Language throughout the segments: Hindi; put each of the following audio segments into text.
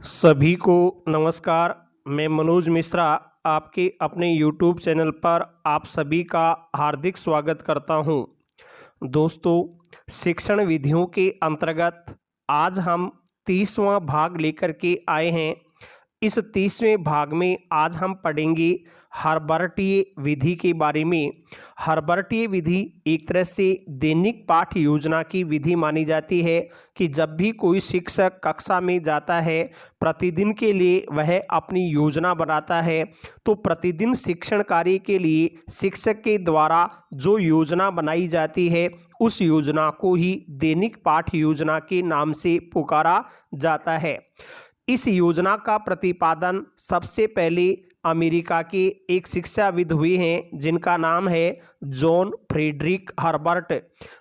सभी को नमस्कार। मैं मनोज मिश्रा आपके अपने YouTube चैनल पर आप सभी का हार्दिक स्वागत करता हूं। दोस्तों, शिक्षण विधियों के अंतर्गत आज हम 30वां भाग लेकर के आए हैं। इस 30वें भाग में आज हम पढ़ेंगे हर्बर्टीय विधि के बारे में। हर्बर्टीय विधि एक तरह से दैनिक पाठ योजना की विधि मानी जाती है कि जब भी कोई शिक्षक कक्षा में जाता है, प्रतिदिन के लिए वह अपनी योजना बनाता है। तो प्रतिदिन शिक्षण कार्य के लिए शिक्षक के द्वारा जो योजना बनाई जाती है, उस योजना को ही दैनिक पाठ योजना के नाम से पुकारा जाता है। इस योजना का प्रतिपादन सबसे पहले अमेरिका के एक शिक्षाविद हुए हैं जिनका नाम है John Frederick Herbart.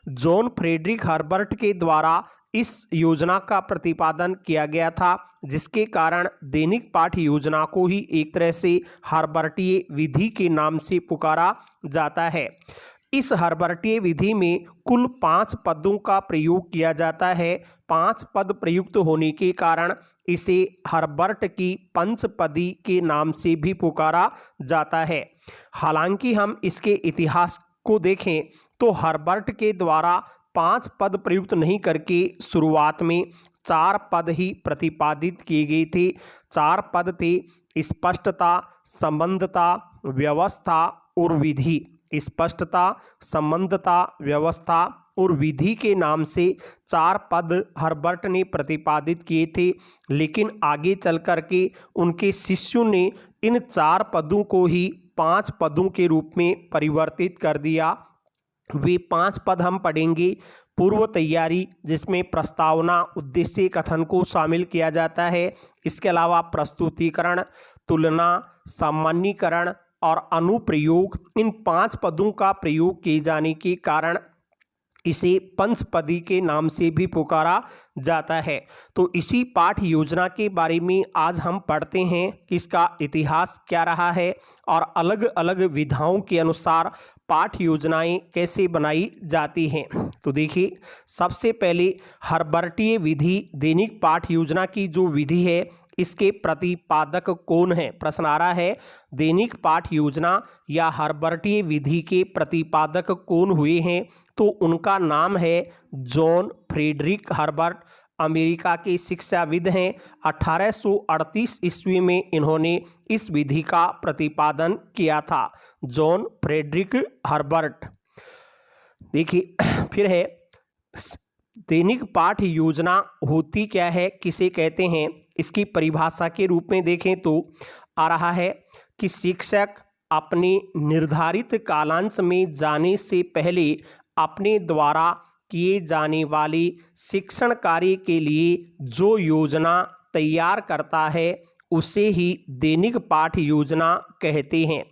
John Frederick Herbart के द्वारा इस योजना का प्रतिपादन किया गया था, जिसके कारण दैनिक पाठ योजना को ही एक तरह से हर्बर्टीय विधि के नाम से पुकारा जाता है। इस हर्बर्टीय विधि में कुल 5 पदों का प्रयोग किया जाता है। 5 पद प्रयुक्त होने के कारण इसे हर्बर्ट की पंचपदी के नाम से भी पुकारा जाता है। हालांकि हम इसके इतिहास को देखें तो हर्बर्ट के द्वारा 5 पद प्रयुक्त नहीं करके शुरुआत में 4 पद ही प्रतिपादित किए गए थे। 4 पद थे: स्पष्टता, संबंधता, व्यवस्था और विधि। स्पष्टता, संबंधता, व्यवस्था और विधि के नाम से 4 पद हर्बर्ट ने प्रतिपादित किए थे, लेकिन आगे चल कर के उनके शिष्यों ने इन 4 पदों को ही 5 पदों के रूप में परिवर्तित कर दिया। वे 5 पद हम पढ़ेंगे: पूर्व तैयारी, जिसमें प्रस्तावना, उद्देश्य, कथन को शामिल किया जाता है। इसके अलावा प्रस्तुतिकरण, तुलना, सामान्यीकरण और अनुप्रयोग। इन 5 पदों का प्रयोग किए जाने के कारण इसे पंचपदी के नाम से भी पुकारा जाता है। तो इसी पाठ योजना के बारे में आज हम पढ़ते हैं कि इसका इतिहास क्या रहा है और अलग अलग विधाओं के अनुसार पाठ योजनाएं कैसे बनाई जाती हैं। तो देखिए, सबसे पहले हर्बर्टीय विधि दैनिक पाठ योजना की जो विधि है, इसके प्रतिपादक कौन है? प्रश्न आ रहा है, दैनिक पाठ योजना या हर्बर्टीय विधि के प्रतिपादक कौन हुए हैं? तो उनका नाम है जॉन फ्रेडरिक हर्बर्ट। अमेरिका के शिक्षाविद हैं। 1838 ईस्वी में इन्होंने इस विधि का प्रतिपादन किया था। John Frederick Herbart. देखिए, फिर है दैनिक पाठ योजना होती क्या है, किसे कहते हैं? इसकी परिभाषा के रूप में देखें तो आ रहा है कि शिक्षक अपने निर्धारित कालांश में जाने से पहले अपने द्वारा किए जाने वाले शिक्षण कार्य के लिए जो योजना तैयार करता है, उसे ही दैनिक पाठ योजना कहते हैं।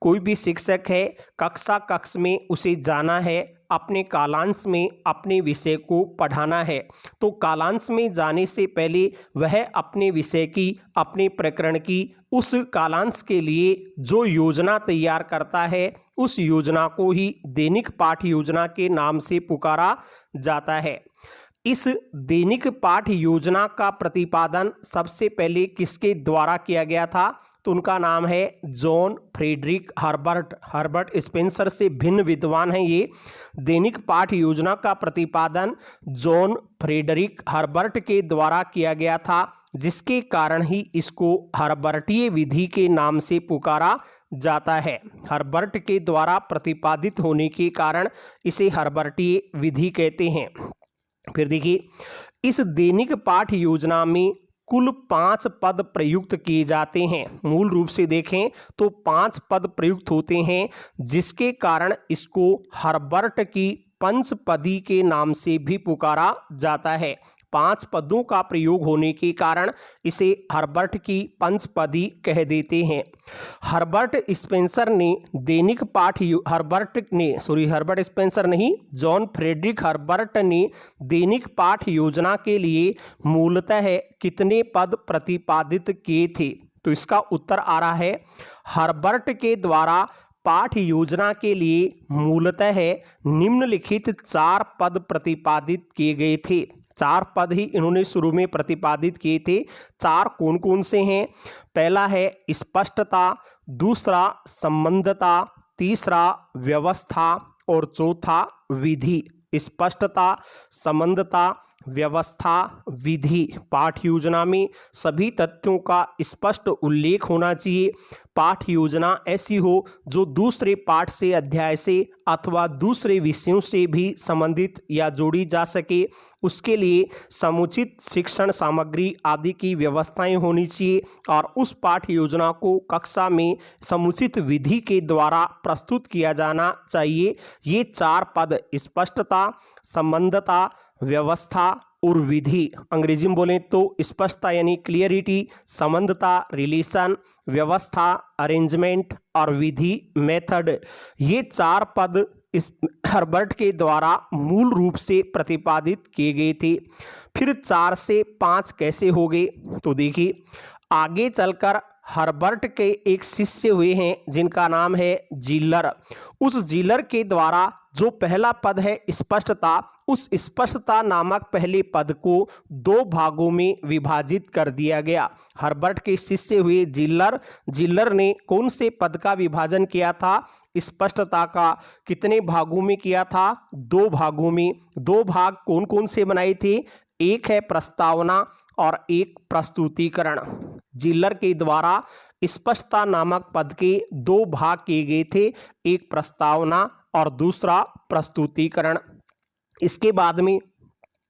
कोई भी शिक्षक है, कक्ष में उसे जाना है, अपने कालांश में अपने विषय को पढ़ाना है। तो कालांश में जाने से पहले वह अपने विषय की, अपने प्रकरण की, उस कालांश के लिए जो योजना तैयार करता है, उस योजना को ही दैनिक पाठ योजना के नाम से पुकारा जाता है। इस दैनिक पाठ योजना का प्रतिपादन सबसे पहले किसके द्वारा किया गया था? तो उनका नाम है John Frederick Herbart. Herbert Spencer से भिन्न विद्वान हैं ये। दैनिक पाठ योजना का प्रतिपादन जॉन फ्रेडरिक हर्बर्ट के द्वारा किया गया था, जिसके कारण ही इसको हर्बर्टीय विधि के नाम से पुकारा जाता है। हर्बर्ट के द्वारा प्रतिपादित होने के कारण इसे हर्बर्टीय विधि कहते हैं। फिर देखिए, इस दैनिक पाठ योजना में कुल 5 पद प्रयुक्त किए जाते हैं। मूल रूप से देखें तो 5 पद प्रयुक्त होते हैं, जिसके कारण इसको हर्बर्ट की पंचपदी के नाम से भी पुकारा जाता है। 5 पदों का प्रयोग होने के कारण इसे हर्बर्ट की पंचपदी कह देते हैं। हर्बर्ट स्पेंसर ने दैनिक पाठ हर्बर्ट स्पेंसर नहीं, जॉन फ्रेडरिक हर्बर्ट ने दैनिक पाठ योजना के लिए मूलतः कितने पद प्रतिपादित किए थे? तो इसका उत्तर आ रहा है, हर्बर्ट के द्वारा पाठ योजना के लिए मूलतः निम्नलिखित 4 पद प्रतिपादित किए गए थे। 4 पद ही इन्होंने शुरू में प्रतिपादित किए थे। 4 कौन कौन से हैं? पहला है स्पष्टता, दूसरा संबंधता, तीसरा व्यवस्था और चौथा विधि। स्पष्टता, संबंधता, व्यवस्था, विधि। पाठ योजना में सभी तथ्यों का स्पष्ट उल्लेख होना चाहिए। पाठ योजना ऐसी हो जो दूसरे पाठ से, अध्याय से अथवा दूसरे विषयों से भी संबंधित या जोड़ी जा सके। उसके लिए समुचित शिक्षण सामग्री आदि की व्यवस्थाएं होनी चाहिए और उस पाठ योजना को कक्षा में समुचित विधि के द्वारा प्रस्तुत किया जाना चाहिए। ये 4 पद स्पष्टता, संबंधता, व्यवस्था और विधि, अंग्रेजी में बोलें तो स्पष्टता यानी क्लियरिटी, संबंधता रिलेशन, व्यवस्था अरेंजमेंट और विधि मेथड, ये 4 पद इस हर्बर्ट के द्वारा मूल रूप से प्रतिपादित किए गए थे। फिर 4 से 5 कैसे हो गए? तो देखिए, आगे चलकर हर्बर्ट के एक शिष्य हुए हैं जिनका नाम है जिलर। उस जिलर के द्वारा जो पहला पद है स्पष्टता, उस स्पष्टता नामक पहले पद को 2 भागों में विभाजित कर दिया गया। हर्बर्ट के शिष्य हुए जिलर। जिलर ने कौन से पद का विभाजन किया था? स्पष्टता का। कितने भागों में किया था? 2 भागों में। 2 भाग कौन कौन से बनाए थे? एक है प्रस्तावना और एक प्रस्तुतिकरण। जिलर के द्वारा स्पष्टता नामक पद के 2 भाग किए गए थे, एक प्रस्तावना और दूसरा प्रस्तुतिकरण। इसके बाद में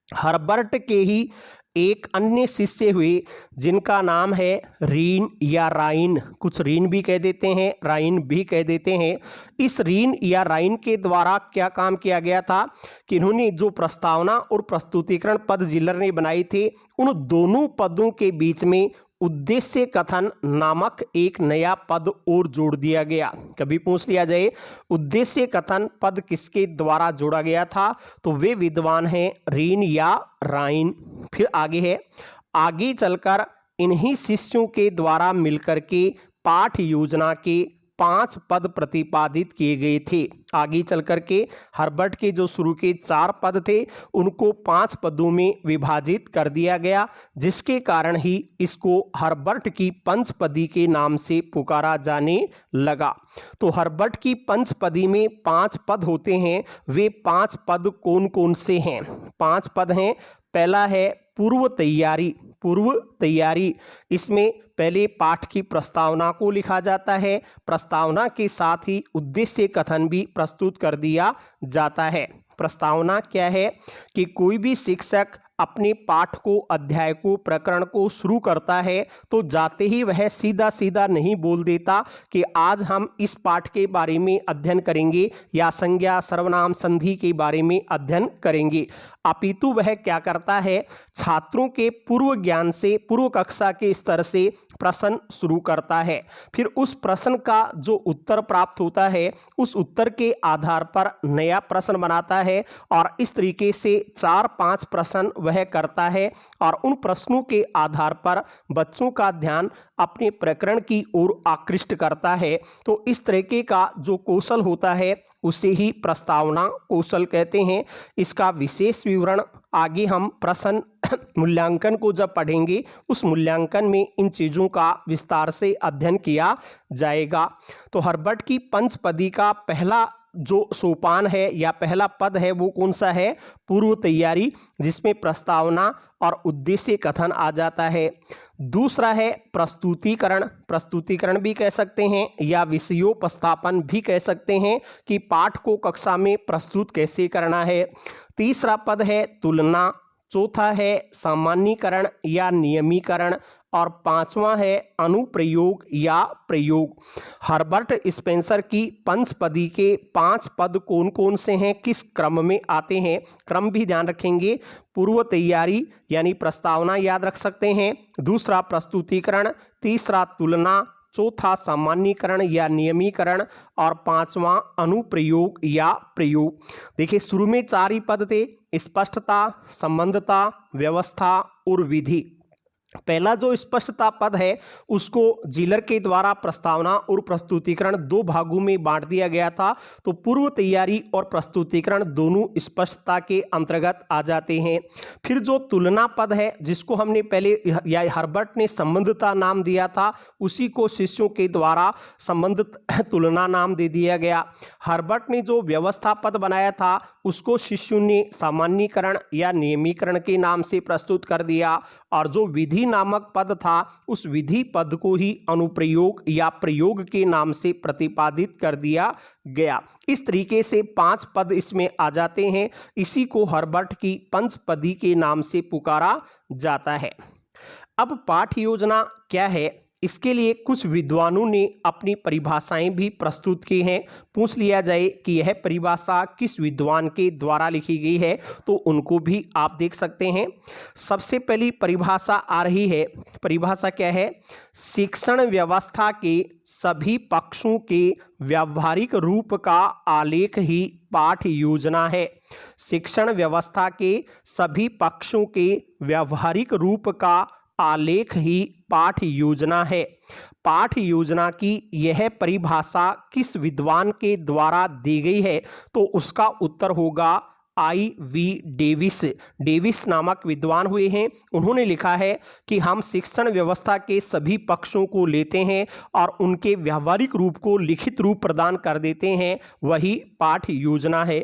हर्बर्ट के ही एक अन्य शिष्य हुए जिनका नाम है रीन या राइन, कुछ रीन भी कह देते हैं, राइन भी कह देते हैं। इस रीन या राइन के द्वारा क्या काम किया गया था कि इन्होंने जो प्रस्तावना और प्रस्तुतिकरण पद जिलर ने बनाए थे, उन दोनों पदों के बीच में उद्देश्य कथन नामक एक नया पद और जोड़ दिया गया। कभी पूछ लिया जाए उद्देश्य कथन पद किसके द्वारा जोड़ा गया था, तो वे विद्वान हैं रीन या राइन। फिर आगे है, आगे चलकर इन्हीं शिष्यों के द्वारा मिलकर के पाठ योजना के 5 पद प्रतिपादित किए गए थे। आगे चल करके हर्बर्ट के जो शुरू के 4 पद थे उनको 5 पदों में विभाजित कर दिया गया, जिसके कारण ही इसको हर्बर्ट की पंचपदी के नाम से पुकारा जाने लगा। तो हर्बर्ट की पंचपदी में 5 पद होते हैं। वे 5 पद कौन कौन से हैं? 5 पद हैं। पहला है पूर्व तैयारी। पूर्व तैयारी, इसमें पहले पाठ की प्रस्तावना को लिखा जाता है, प्रस्तावना के साथ ही उद्देश्य कथन भी प्रस्तुत कर दिया जाता है। प्रस्तावना क्या है कि कोई भी शिक्षक अपने पाठ को, अध्याय को, प्रकरण को शुरू करता है तो जाते ही वह सीधा सीधा नहीं बोल देता कि आज हम इस पाठ के बारे में अध्ययन करेंगे या संज्ञा, सर्वनाम, संधि के बारे में अध्ययन करेंगे। अपितु वह क्या करता है, छात्रों के पूर्व ज्ञान से, पूर्व कक्षा के स्तर से प्रश्न शुरू करता है। फिर उस प्रश्न का जो उत्तर प्राप्त होता है उस उत्तर के आधार पर नया प्रश्न बनाता है और इस तरीके से 4-5 प्रश्न वह करता है और उन प्रश्नों के आधार पर बच्चों का ध्यान अपने प्रकरण की ओर आकृष्ट करता है। तो इस तरीके का जो कौशल होता है उसे ही प्रस्तावना कौशल कहते हैं। इसका विशेष विवरण आगे हम प्रश्न मूल्यांकन को जब पढ़ेंगे उस मूल्यांकन में इन चीज़ों का विस्तार से अध्ययन किया जाएगा। तो हर्बर्ट की पंचपदी का पहला जो सोपान है या पहला पद है वो कौन सा है? पूर्व तैयारी, जिसमें प्रस्तावना और उद्देश्य कथन आ जाता है। दूसरा है प्रस्तुतिकरण। प्रस्तुतिकरण भी कह सकते हैं या विषयोपस्थापन भी कह सकते हैं कि पाठ को कक्षा में प्रस्तुत कैसे करना है। तीसरा पद है तुलना। चौथा है सामान्यीकरण या नियमीकरण और 5वां है अनुप्रयोग या प्रयोग। हर्बर्ट स्पेंसर की पंचपदी के 5 पद कौन कौन से हैं, किस क्रम में आते हैं, क्रम भी ध्यान रखेंगे। पूर्व तैयारी यानी प्रस्तावना याद रख सकते हैं, दूसरा प्रस्तुतिकरण, तीसरा तुलना, चौथा सामान्यीकरण या नियमीकरण और 5वां अनुप्रयोग या प्रयोग। देखिए शुरू में 4 ही पद थे, स्पष्टता, संबंधता, व्यवस्था और विधि। पहला जो स्पष्टता पद है उसको जीलर के द्वारा प्रस्तावना और प्रस्तुतिकरण दो भागों में बांट दिया गया था। तो पूर्व तैयारी और प्रस्तुतिकरण दोनों स्पष्टता के अंतर्गत आ जाते हैं। फिर जो तुलना पद है जिसको हमने पहले या हर्बर्ट ने संबंधता नाम दिया था, उसी को शिष्यों के द्वारा संबंधित तुलना नाम दे दिया गया। हर्बर्ट ने जो व्यवस्था पद बनाया था उसको शिष्यों ने सामान्यीकरण या नियमीकरण के नाम से प्रस्तुत कर दिया, और जो विधि नामक पद था उस विधि पद को ही अनुप्रयोग या प्रयोग के नाम से प्रतिपादित कर दिया गया। इस तरीके से 5 पद इसमें आ जाते हैं। इसी को हर्बर्ट की पंचपदी के नाम से पुकारा जाता है। अब पाठ योजना क्या है, इसके लिए कुछ विद्वानों ने अपनी परिभाषाएं भी प्रस्तुत की हैं। पूछ लिया जाए कि यह परिभाषा किस विद्वान के द्वारा लिखी गई है, तो उनको भी आप देख सकते हैं। सबसे पहली परिभाषा आ रही है, परिभाषा क्या है? शिक्षण व्यवस्था के सभी पक्षों के व्यावहारिक रूप का आलेख ही पाठ योजना है। शिक्षण व्यवस्था के सभी पक्षों के व्यावहारिक रूप का आलेख ही पाठ योजना है। पाठ योजना की यह परिभाषा किस विद्वान के द्वारा दी गई है, तो उसका उत्तर होगा I.V. डेविस। डेविस नामक विद्वान हुए हैं, उन्होंने लिखा है कि हम शिक्षण व्यवस्था के सभी पक्षों को लेते हैं और उनके व्यावहारिक रूप को लिखित रूप प्रदान कर देते हैं, वही पाठ योजना है।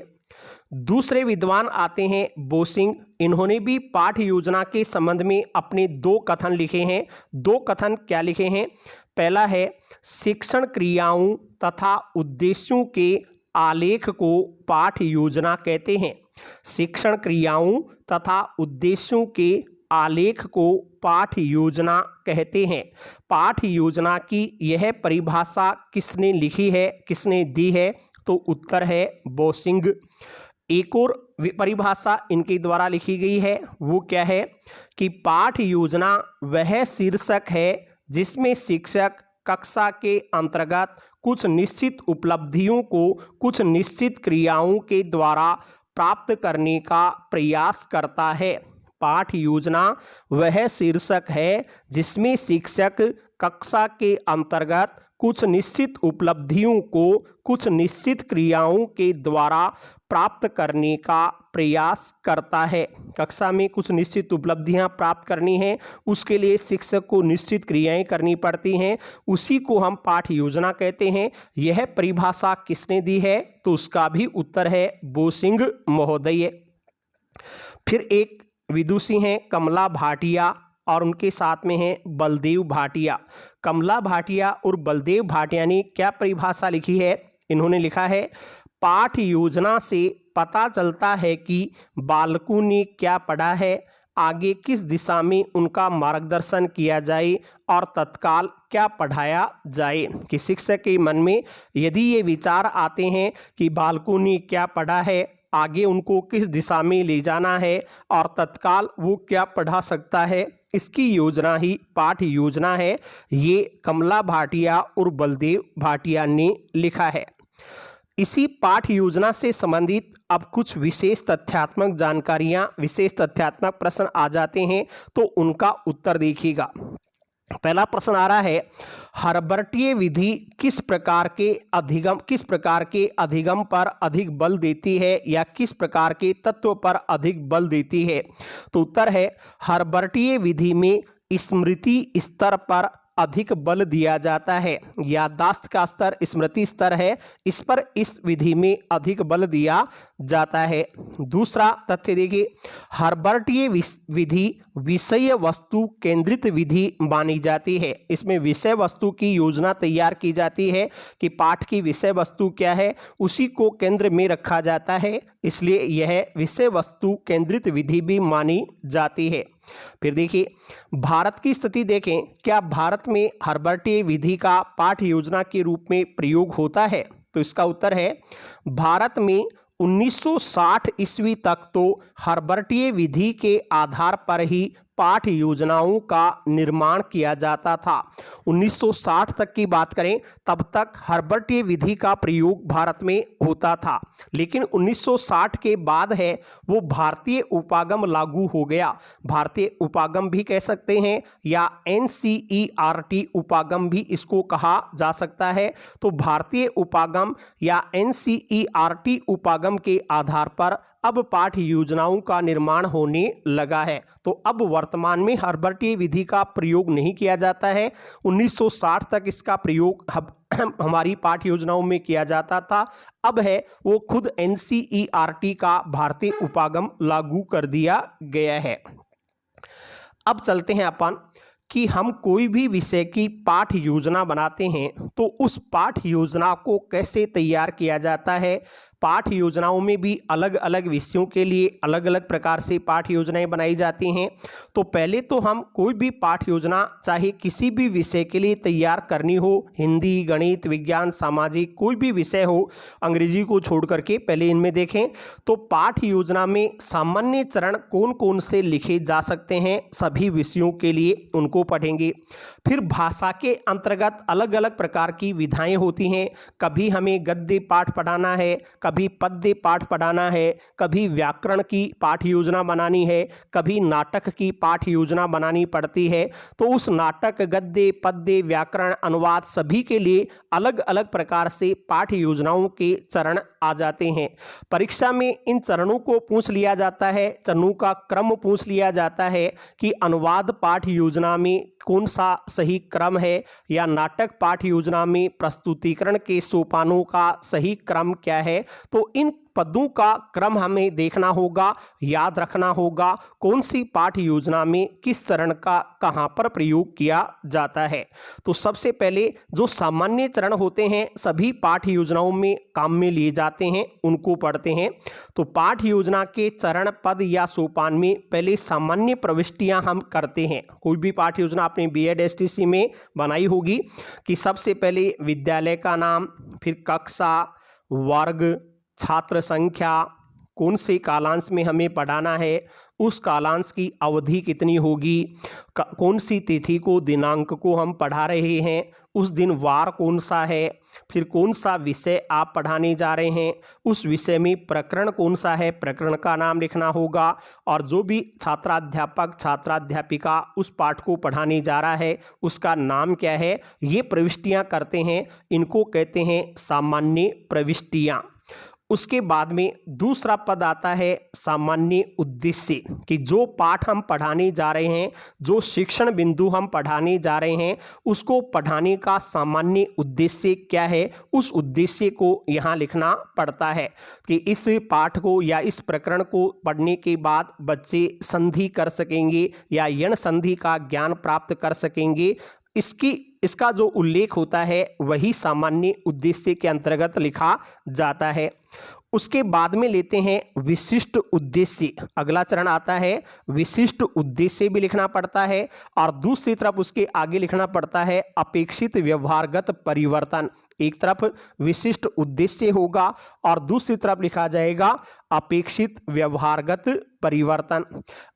दूसरे विद्वान आते हैं बोसिंग। इन्होंने भी पाठ योजना के संबंध में अपने 2 कथन लिखे हैं। 2 कथन क्या लिखे हैं? पहला है, शिक्षण क्रियाओं तथा उद्देश्यों के आलेख को पाठ योजना कहते हैं। शिक्षण क्रियाओं तथा उद्देश्यों के आलेख को पाठ योजना कहते हैं। पाठ योजना की यह परिभाषा किसने लिखी है, किसने दी है, तो उत्तर है बोसिंग। एक और परिभाषा इनके द्वारा लिखी गई है, वो क्या है कि पाठ योजना वह शीर्षक है जिसमें शिक्षक कक्षा के अंतर्गत कुछ निश्चित उपलब्धियों को कुछ निश्चित क्रियाओं के द्वारा प्राप्त करने का प्रयास करता है। पाठ योजना वह शीर्षक है जिसमें शिक्षक कक्षा के अंतर्गत कुछ निश्चित उपलब्धियों को कुछ निश्चित क्रियाओं के द्वारा प्राप्त करने का प्रयास करता है। कक्षा में कुछ निश्चित उपलब्धियां प्राप्त करनी है, उसके लिए शिक्षक को निश्चित क्रियाएं करनी पड़ती हैं, उसी को हम पाठ योजना कहते हैं। यह परिभाषा किसने दी है, तो उसका भी उत्तर है बोसिंग महोदय। फिर एक विदुषी हैं कमला भाटिया और उनके साथ में हैं बलदेव भाटिया। कमला भाटिया और बलदेव भाटिया ने क्या परिभाषा लिखी है? इन्होंने लिखा है, पाठ योजना से पता चलता है कि बालकों ने क्या पढ़ा है, आगे किस दिशा में उनका मार्गदर्शन किया जाए और तत्काल क्या पढ़ाया जाए। कि शिक्षक के मन में यदि ये विचार आते हैं कि बालकों ने क्या पढ़ा है, आगे उनको किस दिशा में ले जाना है और तत्काल वो क्या पढ़ा सकता है, इसकी योजना ही पाठ योजना है। ये कमला भाटिया और बलदेव भाटिया ने लिखा है। इसी पाठ योजना से संबंधित अब कुछ विशेष तथ्यात्मक जानकारियां, विशेष तथ्यात्मक प्रश्न आ जाते हैं, तो उनका उत्तर देखिएगा। पहला प्रश्न आ रहा है, हर्बर्टीय विधि किस प्रकार के अधिगम पर अधिक बल देती है या किस प्रकार के तत्व पर अधिक बल देती है? तो उत्तर है, हर्बर्टीय विधि में स्मृति स्तर पर अधिक बल दिया जाता है। याददाश्त का स्तर स्मृति स्तर है, इस पर इस विधि में अधिक बल दिया जाता है। दूसरा तथ्य देखिए, हर्बर्टीय विधि विषय वस्तु केंद्रित विधि मानी जाती है। इसमें विषय वस्तु की योजना तैयार की जाती है कि पाठ की विषय वस्तु क्या है, उसी को केंद्र में रखा जाता है, इसलिए यह विषय वस्तु केंद्रित विधि भी मानी जाती है। फिर देखिए, भारत की स्थिति देखें, क्या भारत में हर्बर्टीय विधि का पाठ योजना के रूप में प्रयोग होता है? तो इसका उत्तर है, भारत में 1960 ईस्वी तक तो हर्बर्टीय विधि के आधार पर ही पाठ्य योजनाओं का निर्माण किया जाता था। 1960 तक की बात करें तब तक हर्बर्टीय विधि का प्रयोग भारत में होता था, लेकिन 1960 के बाद है वो भारतीय उपागम लागू हो गया। भारतीय उपागम भी कह सकते हैं या NCERT उपागम भी इसको कहा जा सकता है। तो भारतीय उपागम या NCERT उपागम के आधार पर अब पाठ्य योजनाओं का निर्माण होने लगा है। तो अब वर्तमान में हर्बर्टीय विधि का प्रयोग नहीं किया जाता है। 1960 तक इसका प्रयोग हमारी पाठ्य योजनाओं में किया जाता था। अब है वो खुद NCERT का भारतीय उपागम लागू कर दिया गया है। अब चलते हैं अपन कि हम कोई भी विषय की पाठ्य योजना बनाते हैं तो उस पाठ्य योजना को कैसे तैयार किया जाता है। पाठ्य योजनाओं में भी अलग अलग विषयों के लिए अलग अलग प्रकार से पाठ्य योजनाएं बनाई जाती हैं। तो पहले तो हम कोई भी पाठ्य योजना चाहे किसी भी विषय के लिए तैयार करनी हो, हिंदी, गणित, विज्ञान, सामाजिक, कोई भी विषय हो, अंग्रेजी को छोड़ करके पहले इनमें देखें तो पाठ्य योजना में सामान्य चरण कौन कौन से लिखे जा सकते हैं सभी विषयों के लिए उनको पढ़ेंगे। फिर भाषा के अंतर्गत अलग अलग प्रकार की विधाएं होती हैं। कभी हमें गद्य पाठ पढ़ाना है, कभी पद्य पाठ पढ़ाना है, कभी व्याकरण की पाठ्य योजना बनानी है, कभी नाटक की पाठ्य योजना बनानी पड़ती है। तो उस नाटक, गद्य, पद्य, व्याकरण, अनुवाद सभी के लिए अलग अलग प्रकार से पाठ्य योजनाओं के चरण आ जाते हैं। परीक्षा में इन चरणों को पूछ लिया जाता है, चरणों का क्रम पूछ लिया जाता है कि अनुवाद पाठ्य योजना में कौन सा सही क्रम है या नाटक पाठ्य योजना में प्रस्तुतिकरण के सोपानों का सही क्रम क्या है। तो इन पदों का क्रम हमें देखना होगा, याद रखना होगा कौन सी पाठ्य योजना में किस चरण का कहाँ पर प्रयोग किया जाता है। तो सबसे पहले जो सामान्य चरण होते हैं सभी पाठ्य योजनाओं में काम में लिए जाते हैं, उनको पढ़ते हैं। तो पाठ्य योजना के चरण, पद या सोपान में पहले सामान्य प्रविष्टियां हम करते हैं। कोई भी पाठ्य योजना आपने BEd STC में बनाई होगी कि सबसे पहले विद्यालय का नाम, फिर कक्षा, वर्ग, छात्र संख्या, कौन से कालांश में हमें पढ़ाना है, उस कालांश की अवधि कितनी होगी, कौन सी तिथि को, दिनांक को हम पढ़ा रहे हैं, उस दिन वार कौन सा है, फिर कौन सा विषय आप पढ़ाने जा रहे हैं, उस विषय में प्रकरण कौन सा है, प्रकरण का नाम लिखना होगा। और जो भी छात्राध्यापक, छात्राध्यापिका उस पाठ को पढ़ाने जा रहा है उसका नाम क्या है, ये प्रविष्टियां करते हैं। इनको कहते हैं सामान्य प्रविष्टियां। उसके बाद में दूसरा पद आता है सामान्य उद्देश्य, कि जो पाठ हम पढ़ाने जा रहे हैं, जो शिक्षण बिंदु हम पढ़ाने जा रहे हैं, उसको पढ़ाने का सामान्य उद्देश्य क्या है, उस उद्देश्य को यहाँ लिखना पड़ता है कि इस पाठ को या इस प्रकरण को पढ़ने के बाद बच्चे संधि कर सकेंगे या यण संधि का ज्ञान प्राप्त कर सकेंगे। इसका जो उल्लेख होता है वही सामान्य उद्देश्य के अंतर्गत लिखा जाता है। उसके बाद में लेते हैं विशिष्ट उद्देश्य। अगला चरण आता है विशिष्ट उद्देश्य भी लिखना पड़ता है और दूसरी तरफ उसके आगे लिखना पड़ता है अपेक्षित व्यवहारगत परिवर्तन। एक तरफ विशिष्ट उद्देश्य होगा और दूसरी तरफ लिखा जाएगा अपेक्षित व्यवहारगत परिवर्तन।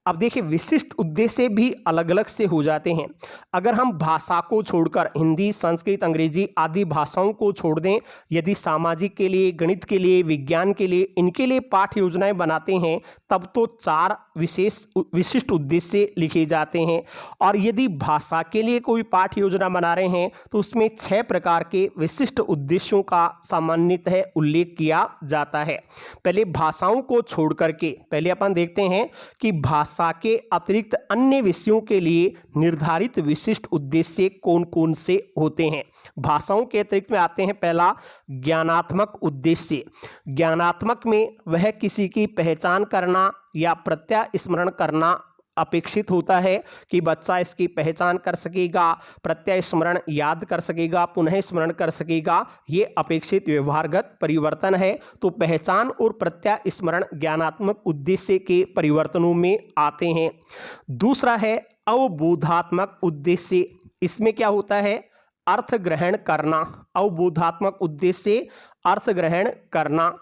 अब देखिए विशिष्ट उद्देश्य भी अलग अलग से हो जाते हैं। अगर हम भाषा को छोड़कर हिंदी, संस्कृत, अंग्रेजी आदि भाषाओं को छोड़ दें, यदि सामाजिक के लिए, गणित के लिए, विज्ञान के लिए, इनके लिए पाठ्य योजनाएं बनाते हैं तब तो 4 विशिष्ट उद्देश्य लिखे जाते हैं। और यदि भाषा के लिए कोई पाठ्य योजना बना रहे हैं तो उसमें 6 प्रकार के विशिष्ट उद्देश्यों का सामान्यतः उल्लेख किया जाता है। पहले भाषाओं को छोड़ करके पहले अपन देखते हैं कि भाषा के अतिरिक्त अन्य विषयों के लिए निर्धारित विशिष्ट उद्देश्य कौन कौन से होते हैं। भाषाओं के अतिरिक्त में आते हैं पहला ज्ञानात्मक उद्देश्य। ज्ञानात्मक में वह किसी की पहचान करना या प्रत्यय स्मरण करना अपेक्षित होता है कि बच्चा इसकी पहचान कर सकेगा, प्रत्यय स्मरण याद कर सकेगा, पुनः स्मरण कर सकेगा। ये अपेक्षित व्यवहारगत परिवर्तन है। तो पहचान और प्रत्यय स्मरण ज्ञानात्मक उद्देश्य के परिवर्तनों में आते हैं। दूसरा है अवबोधात्मक उद्देश्य। इसमें क्या होता है, अर्थ ग्रहण करना। अवबोधात्मक उद्देश्य अर्थ ग्रहण करना।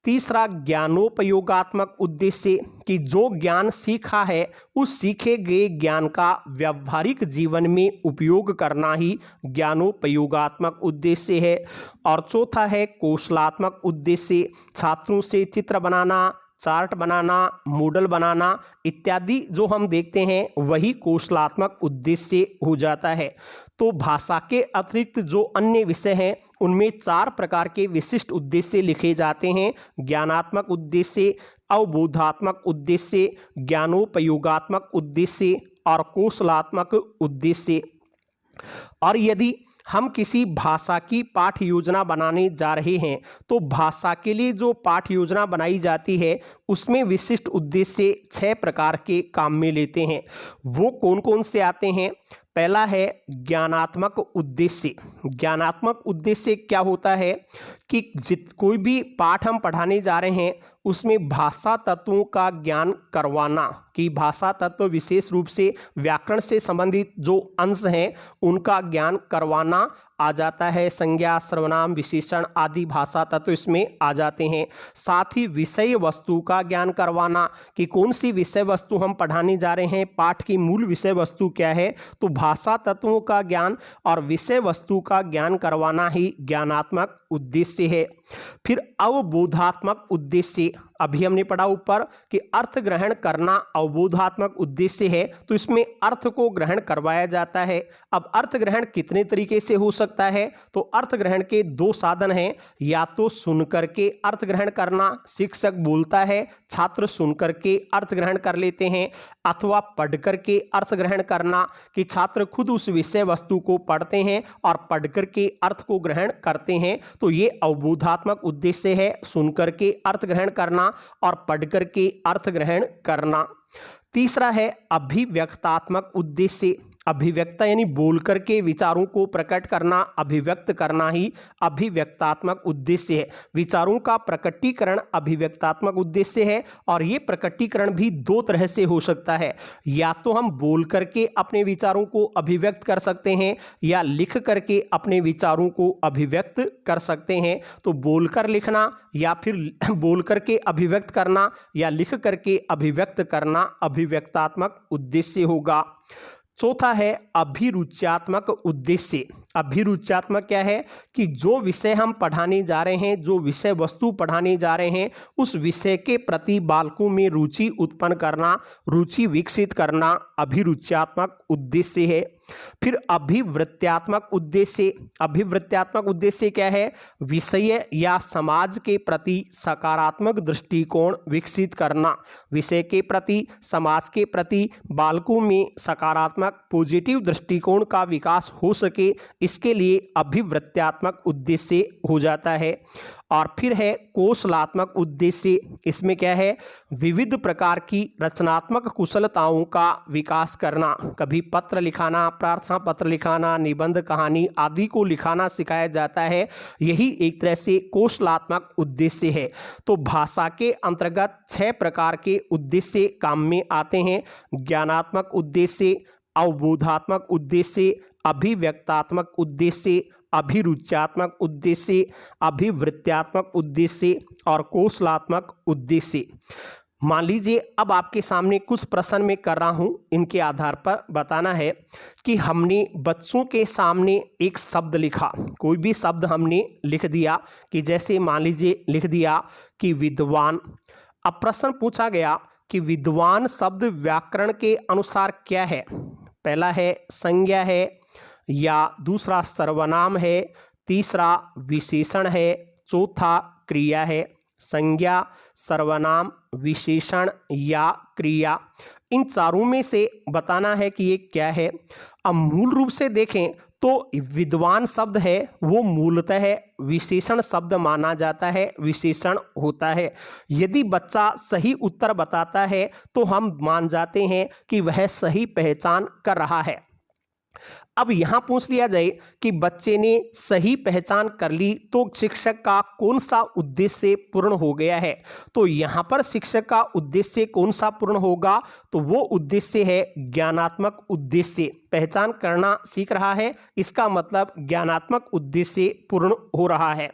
तीसरा ज्ञानोपयोगात्मक उद्देश्य कि जो ज्ञान सीखा है उस सीखे गए ज्ञान का व्यावहारिक जीवन में उपयोग करना ही ज्ञानोपयोगात्मक उद्देश्य है। और चौथा है कौशलात्मक उद्देश्य, छात्रों से चित्र बनाना, चार्ट बनाना, मॉडल बनाना इत्यादि जो हम देखते हैं वही कौशलात्मक उद्देश्य हो जाता है। तो भाषा के अतिरिक्त जो अन्य विषय हैं उनमें 4 प्रकार के विशिष्ट उद्देश्य लिखे जाते हैं: ज्ञानात्मक उद्देश्य, अवबोधात्मक उद्देश्य, ज्ञानोपयोगात्मक उद्देश्य और कौशलात्मक उद्देश्य। और यदि हम किसी भाषा की पाठ योजना बनाने जा रहे हैं तो भाषा के लिए जो पाठ योजना बनाई जाती है उसमें विशिष्ट उद्देश्य 6 प्रकार के काम में लेते हैं। वो कौन कौन से आते हैं? पहला है ज्ञानात्मक उद्देश्य। ज्ञानात्मक उद्देश्य क्या होता है कि कोई भी पाठ हम पढ़ाने जा रहे हैं उसमें भाषा तत्वों का ज्ञान करवाना, कि भाषा तत्व विशेष रूप से व्याकरण से संबंधित जो अंश हैं उनका ज्ञान करवाना आ जाता है। संज्ञा, सर्वनाम, विशेषण आदि भाषा तत्व इसमें आ जाते हैं। साथ ही विषय वस्तु का ज्ञान करवाना कि कौन सी विषय वस्तु हम पढ़ाने जा रहे हैं, पाठ की मूल विषय वस्तु क्या है, तो भाषा तत्वों का ज्ञान और विषय वस्तु का ज्ञान करवाना ही ज्ञानात्मक उद्देश्य है। फिर अवबोधात्मक उद्देश्य, अभी हमने पढ़ा ऊपर कि अर्थ ग्रहण करना अवबोधात्मक उद्देश्य है, तो इसमें अर्थ को ग्रहण करवाया जाता है। अब अर्थ ग्रहण कितने तरीके से हो सकता है? तो अर्थ ग्रहण के 2 साधन हैं, या तो सुन करके अर्थ ग्रहण करना, शिक्षक बोलता है छात्र सुन करके अर्थ ग्रहण कर लेते हैं, अथवा पढ़ करके अर्थ ग्रहण करना कि छात्र खुद उस विषय वस्तु को पढ़ते हैं और पढ़ करके अर्थ को ग्रहण करते हैं। तो ये अवबोधात्मक उद्देश्य है, सुन करके अर्थ ग्रहण करना और पढ़ करके अर्थ ग्रहण करना। तीसरा है अभिव्यक्तात्मक उद्देश्य। अभिव्यक्ता यानी बोल करके विचारों को प्रकट करना, अभिव्यक्त करना ही अभिव्यक्तात्मक उद्देश्य है। विचारों का प्रकटीकरण अभिव्यक्तात्मक उद्देश्य है और ये प्रकटीकरण भी 2 तरह से हो सकता है, या तो हम बोल करके अपने विचारों को अभिव्यक्त कर सकते हैं या लिख करके अपने विचारों को अभिव्यक्त कर सकते हैं। तो बोलकर लिखना या फिर बोल करके अभिव्यक्त करना या लिख करके अभिव्यक्त करना अभिव्यक्तात्मक उद्देश्य होगा। चौथा है अभिरुच्यात्मक उद्देश्य। अभिरुच्यात्मक क्या है कि जो विषय हम पढ़ाने जा रहे हैं, जो विषय वस्तु पढ़ाने जा रहे हैं, उस विषय के प्रति बालकों में रुचि उत्पन्न करना, रुचि विकसित करना अभिरुच्यात्मक उद्देश्य है। फिर अभिवृत्त्यात्मक उद्देश्य। अभिवृत्त्यात्मक उद्देश्य क्या है? विषय या समाज के प्रति सकारात्मक दृष्टिकोण विकसित करना, विषय के प्रति, समाज के प्रति बालकों में सकारात्मक पॉजिटिव दृष्टिकोण का विकास हो सके, इसके लिए अभिवृत्त्यात्मक उद्देश्य हो जाता है। और फिर है कौशलात्मक उद्देश्य। इसमें क्या है? विविध प्रकार की रचनात्मक कुशलताओं का विकास करना, कभी पत्र लिखाना, प्रार्थना पत्र लिखाना, निबंध, कहानी आदि को लिखाना सिखाया जाता है। यही एक तरह से कौशलात्मक उद्देश्य है। तो भाषा के अंतर्गत 6 प्रकार के उद्देश्य काम में आते हैं: ज्ञानात्मक उद्देश्य, अवबोधात्मक उद्देश्य, अभिव्यक्तात्मक उद्देश्य, अभिरुच्यात्मक उद्देश्य, अभिवृत्त्यात्मक उद्देश्य और कौशलात्मक उद्देश्य। मान लीजिए अब आपके सामने कुछ प्रश्न मैं कर रहा हूं, इनके आधार पर बताना है कि हमने बच्चों के सामने एक शब्द लिखा, कोई भी शब्द हमने लिख दिया, कि जैसे मान लीजिए लिख दिया कि विद्वान। अब प्रश्न पूछा गया कि विद्वान शब्द व्याकरण के अनुसार क्या है? पहला है संज्ञा है, या दूसरा सर्वनाम है, तीसरा विशेषण है, चौथा क्रिया है। संज्ञा, सर्वनाम, विशेषण या क्रिया, इन चारों में से बताना है कि ये क्या है। अब मूल रूप से देखें तो विद्वान शब्द है वो मूलतः विशेषण शब्द माना जाता है, विशेषण होता है। यदि बच्चा सही उत्तर बताता है तो हम मान जाते हैं कि वह सही पहचान कर रहा है। अब यहाँ पूछ लिया जाए कि बच्चे ने सही पहचान कर ली तो शिक्षक का कौन सा उद्देश्य पूर्ण हो गया है? तो यहाँ पर शिक्षक का उद्देश्य कौन सा पूर्ण होगा? तो वो उद्देश्य है ज्ञानात्मक उद्देश्य। पहचान करना सीख रहा है, इसका मतलब ज्ञानात्मक उद्देश्य पूर्ण हो रहा है।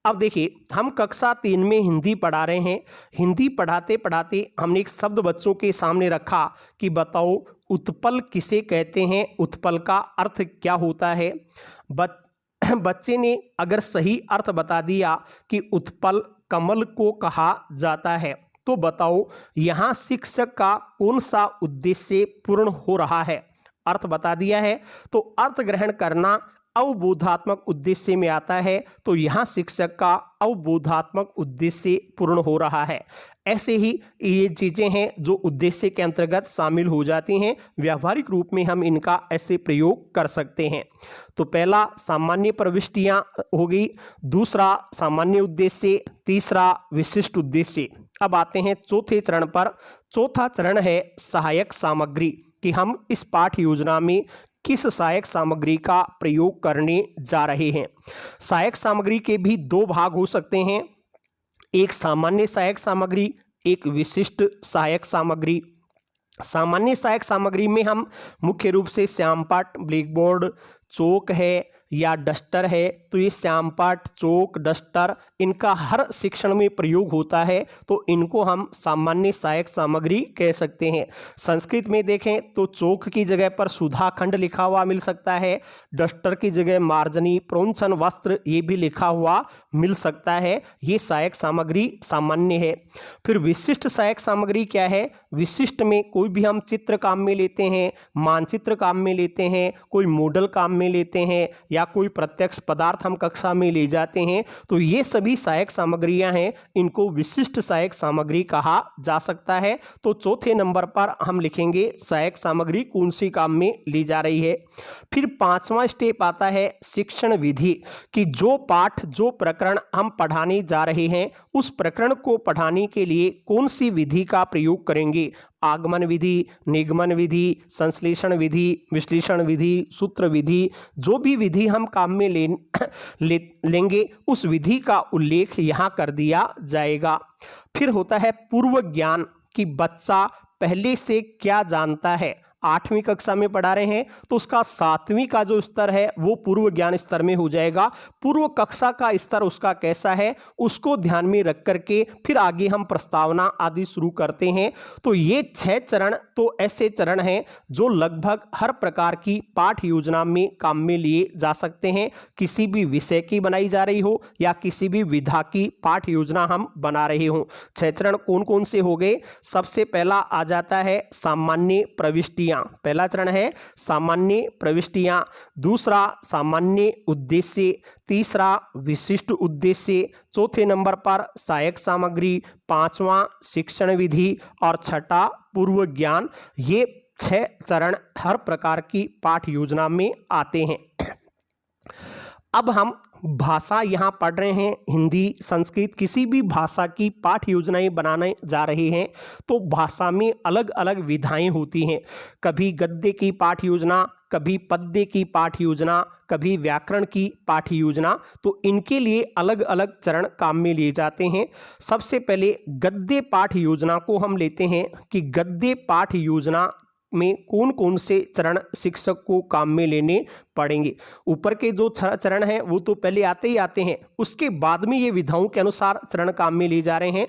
अब देखिए, हम कक्षा 3 में हिंदी पढ़ा रहे हैं। हिंदी पढ़ाते पढ़ाते हमने एक शब्द बच्चों के सामने रखा कि बताओ उत्पल किसे कहते हैं, उत्पल का अर्थ क्या होता है। बच्चे ने अगर सही अर्थ बता दिया कि उत्पल कमल को कहा जाता है, तो बताओ यहाँ शिक्षक का कौन सा उद्देश्य पूर्ण हो रहा है। अर्थ बता दिया है तो अर्थ ग्रहण करना अवबोधात्मक उद्देश्य में आता है, तो यहाँ शिक्षक का अवबोधात्मक उद्देश्य पूर्ण हो रहा है। ऐसे ही ये चीज़ें हैं जो उद्देश्य के अंतर्गत शामिल हो जाती हैं। व्यावहारिक रूप में हम इनका ऐसे प्रयोग कर सकते हैं। तो पहला सामान्य प्रविष्टियाँ हो गई, दूसरा सामान्य उद्देश्य, तीसरा विशिष्ट उद्देश्य। अब आते हैं चौथे चरण पर। चौथा चरण है सहायक सामग्री, कि हम इस पाठ योजना में किस सहायक सामग्री का प्रयोग करने जा रहे हैं। सहायक सामग्री के भी दो भाग हो सकते हैं, एक सामान्य सहायक सामग्री, एक विशिष्ट सहायक सामग्री। सामान्य सहायक सामग्री में हम मुख्य रूप से श्यामपाठ, ब्लैक बोर्ड, चौक है या डस्टर है, तो ये श्यामपाठ, चौक, डस्टर, इनका हर शिक्षण में प्रयोग होता है, तो इनको हम सामान्य सहायक सामग्री कह सकते हैं। संस्कृत में देखें तो चौक की जगह पर सुधाखंड लिखा हुआ मिल सकता है, डस्टर की जगह मार्जनी, प्रोंछन वस्त्र, ये भी लिखा हुआ मिल सकता है। ये सहायक सामग्री सामान्य है। फिर विशिष्ट सहायक सामग्री क्या है। विशिष्ट में कोई भी हम चित्र काम में लेते हैं, मानचित्र काम में लेते हैं, कोई मॉडल काम में लेते हैं, या कोई प्रत्यक्ष पदार्थ हम कक्षा में ले जाते हैं, तो ये सभी सहायक सामग्रियां हैं, इनको विशिष्ट सहायक सामग्री कहा जा सकता है। तो चौथे नंबर पर हम लिखेंगे सहायक सामग्री कौन सी काम में ली जा रही है। फिर पांचवा स्टेप आता है शिक्षण विधि, कि जो पाठ, जो प्रकरण हम पढ़ाने जा रहे हैं, उस प्रकरण को पढ़ाने के लिए कौन सी विधि का प्रयोग करेंगे। आगमन विधि, निगमन विधि, संश्लेषण विधि, विश्लेषण विधि, सूत्र विधि, जो भी विधि हम काम में लेंगे उस विधि का उल्लेख यहाँ कर दिया जाएगा। फिर होता है पूर्व ज्ञान, कि बच्चा पहले से क्या जानता है। 8वीं कक्षा में पढ़ा रहे हैं तो उसका 7वीं का जो स्तर है वो पूर्व ज्ञान स्तर में हो जाएगा। पूर्व कक्षा का स्तर उसका कैसा है उसको ध्यान में रख करके फिर आगे हम प्रस्तावना आदि शुरू करते हैं। तो ये 6 चरण तो ऐसे चरण हैं जो लगभग हर प्रकार की पाठ योजना में काम में लिए जा सकते हैं। किसी भी विषय की बनाई जा रही हो या किसी भी विधा की पाठ योजना हम बना रहे हो। 6 चरण कौन कौन से हो गए। सबसे पहला आ जाता है सामान्य प्रविष्टियां। पहला चरण है सामान्य प्रविष्टियां, दूसरा सामान्य उद्देश्य, तीसरा विशिष्ट उद्देश्य, चौथे नंबर पर सहायक सामग्री, पांचवा शिक्षण विधि और छठा पूर्व ज्ञान। ये 6 चरण हर प्रकार की पाठ योजना में आते हैं। अब हम भाषा यहाँ पढ़ रहे हैं, हिंदी, संस्कृत, किसी भी भाषा की पाठ योजनाएं बनाने जा रहे हैं, तो भाषा में अलग अलग विधाएं होती हैं। कभी गद्य की पाठ योजना, कभी पद्य की पाठ योजना, कभी व्याकरण की पाठ योजना, तो इनके लिए अलग अलग चरण काम में लिए जाते हैं। सबसे पहले गद्य पाठ योजना को हम लेते हैं कि गद्य पाठ योजना में कौन कौन से चरण शिक्षक को काम में लेने पड़ेंगे। ऊपर के जो चरण हैं वो तो पहले आते ही आते हैं, उसके बाद में ये विधाओं के अनुसार चरण काम में लिए जा रहे हैं।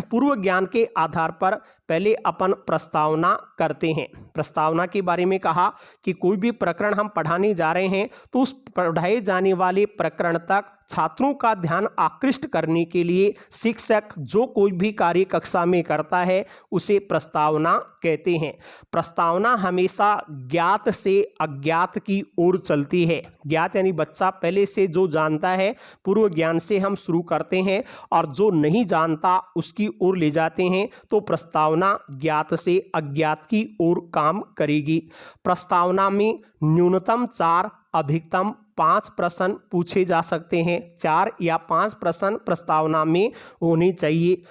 पूर्व ज्ञान के आधार पर पहले अपन प्रस्तावना करते हैं। प्रस्तावना के बारे में कहा कि कोई भी प्रकरण हम पढ़ाने जा रहे हैं तो उस पढ़ाए जाने वाले प्रकरण तक छात्रों का ध्यान आकृष्ट करने के लिए शिक्षक जो कोई भी कार्य कक्षा में करता है उसे प्रस्तावना कहते हैं। प्रस्तावना हमेशा ज्ञात से अज्ञात की ओर चलती है। ज्ञात यानी बच्चा पहले से जो जानता है, पूर्व ज्ञान से हम शुरू करते हैं, और जो नहीं जानता उसकी ओर ले जाते हैं, तो प्रस्तावना ज्ञात से अज्ञात की ओर काम करेगी। प्रस्तावना में न्यूनतम 4 अधिकतम 5 प्रश्न पूछे जा सकते हैं। 4 या 5 प्रश्न प्रस्तावना में होने चाहिए।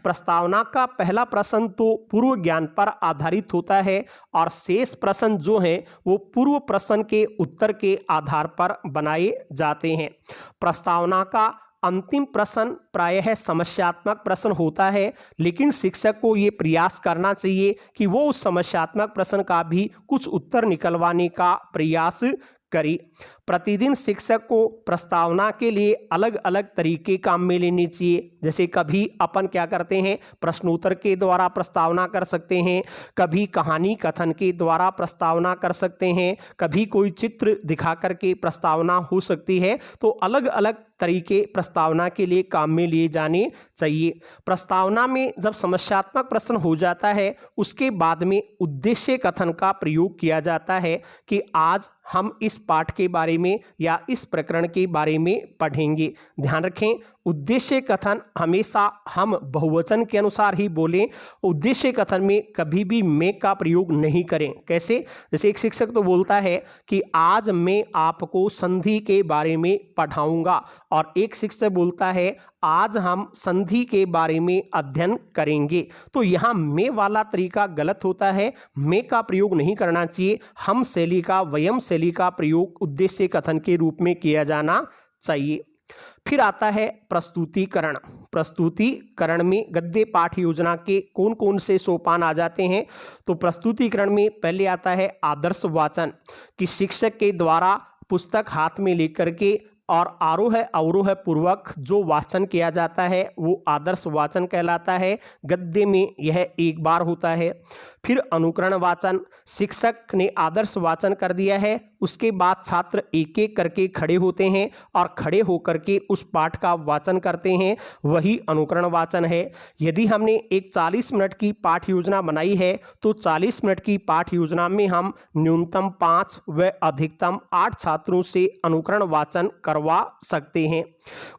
प्रस्तावना का पहला प्रश्न तो पूर्व ज्ञान पर आधारित होता है और शेष प्रश्न जो हैं वो पूर्व प्रश्न के उत्तर के आधार पर बनाए जाते हैं। प्रस्तावना का अंतिम प्रश्न प्रायः समस्यात्मक प्रश्न होता है, लेकिन शिक्षक को ये प्रयास करना चाहिए कि वो उस समस्यात्मक प्रश्न का भी कुछ उत्तर निकलवाने का प्रयास करी। प्रतिदिन शिक्षक को प्रस्तावना के लिए अलग अलग तरीके काम में लेने चाहिए। जैसे कभी अपन क्या करते हैं, प्रश्नोत्तर के द्वारा प्रस्तावना कर सकते हैं, कभी कहानी कथन के द्वारा प्रस्तावना कर सकते हैं, कभी कोई चित्र दिखा करके प्रस्तावना हो सकती है। तो अलग अलग तरीके प्रस्तावना के लिए काम में लिए जाने चाहिए। प्रस्तावना में जब समस्यात्मक प्रश्न हो जाता है, उसके बाद में उद्देश्य कथन का प्रयोग किया जाता है कि आज हम इस पाठ के बारे में या इस प्रकरण के बारे में पढ़ेंगे। ध्यान रखें, उद्देश्य कथन हमेशा हम बहुवचन के अनुसार ही बोलें। उद्देश्य कथन में कभी भी मैं का प्रयोग नहीं करें। कैसे? जैसे एक शिक्षक तो बोलता है कि आज मैं आपको संधि के बारे में पढ़ाऊंगा, और एक शिक्षक बोलता है आज हम संधि के बारे में अध्ययन करेंगे। तो यहाँ मैं वाला तरीका गलत होता है, मैं का प्रयोग नहीं करना चाहिए। हम शैली का, वयम शैली का प्रयोग उद्देश्य कथन के रूप में किया जाना चाहिए। फिर आता है प्रस्तुतिकरण। प्रस्तुतिकरण में गद्य पाठ योजना के कौन कौन से सोपान आ जाते हैं? तो प्रस्तुतिकरण में पहले आता है आदर्श वाचन, कि शिक्षक के द्वारा पुस्तक हाथ में लेकर के और आरोह अवरोह पूर्वक जो वाचन किया जाता है वो आदर्श वाचन कहलाता है। गद्य में यह एक बार होता है। फिर अनुकरण वाचन, शिक्षक ने आदर्श वाचन कर दिया है, उसके बाद छात्र एक एक करके खड़े होते हैं और खड़े होकर के उस पाठ का वाचन करते हैं, वही अनुकरण वाचन है। यदि हमने एक 40 मिनट की पाठ योजना बनाई है तो 40 मिनट की पाठ योजना में हम न्यूनतम 5 व अधिकतम 8 छात्रों से अनुकरण वाचन करवा सकते हैं।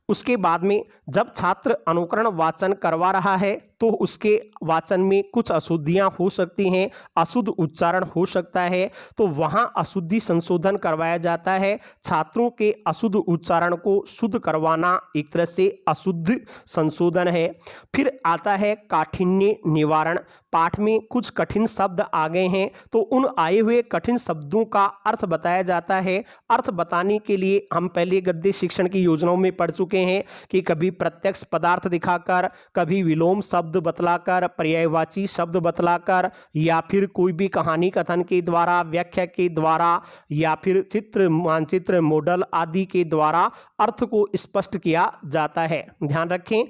उसके बाद में जब छात्र अनुकरण वाचन करवा रहा है तो उसके वाचन में कुछ अशुद्धियां हो सकती हैं, अशुद्ध उच्चारण हो सकता है, तो वहां अशुद्धि संशोधन करवाया जाता है। छात्रों के अशुद्ध उच्चारण को शुद्ध करवाना एक तरह से अशुद्ध संशोधन है। फिर आता है काठिन्य निवारण। पाठ में कुछ कठिन शब्द आ गए हैं तो उन आए हुए कठिन शब्दों का अर्थ बताया जाता है। अर्थ बताने के लिए हम पहले गद्य शिक्षण की योजनाओं में पढ़ चुके हैं कि कभी प्रत्यक्ष पदार्थ दिखाकर, कभी विलोम शब्द बतलाकर, पर्यायवाची शब्द बतलाकर, या फिर कोई भी कहानी कथन के द्वारा, व्याख्या के द्वारा, या फिर चित्र, मानचित्र, मॉडल आदि के द्वारा अर्थ को स्पष्ट किया जाता है। ध्यान रखें,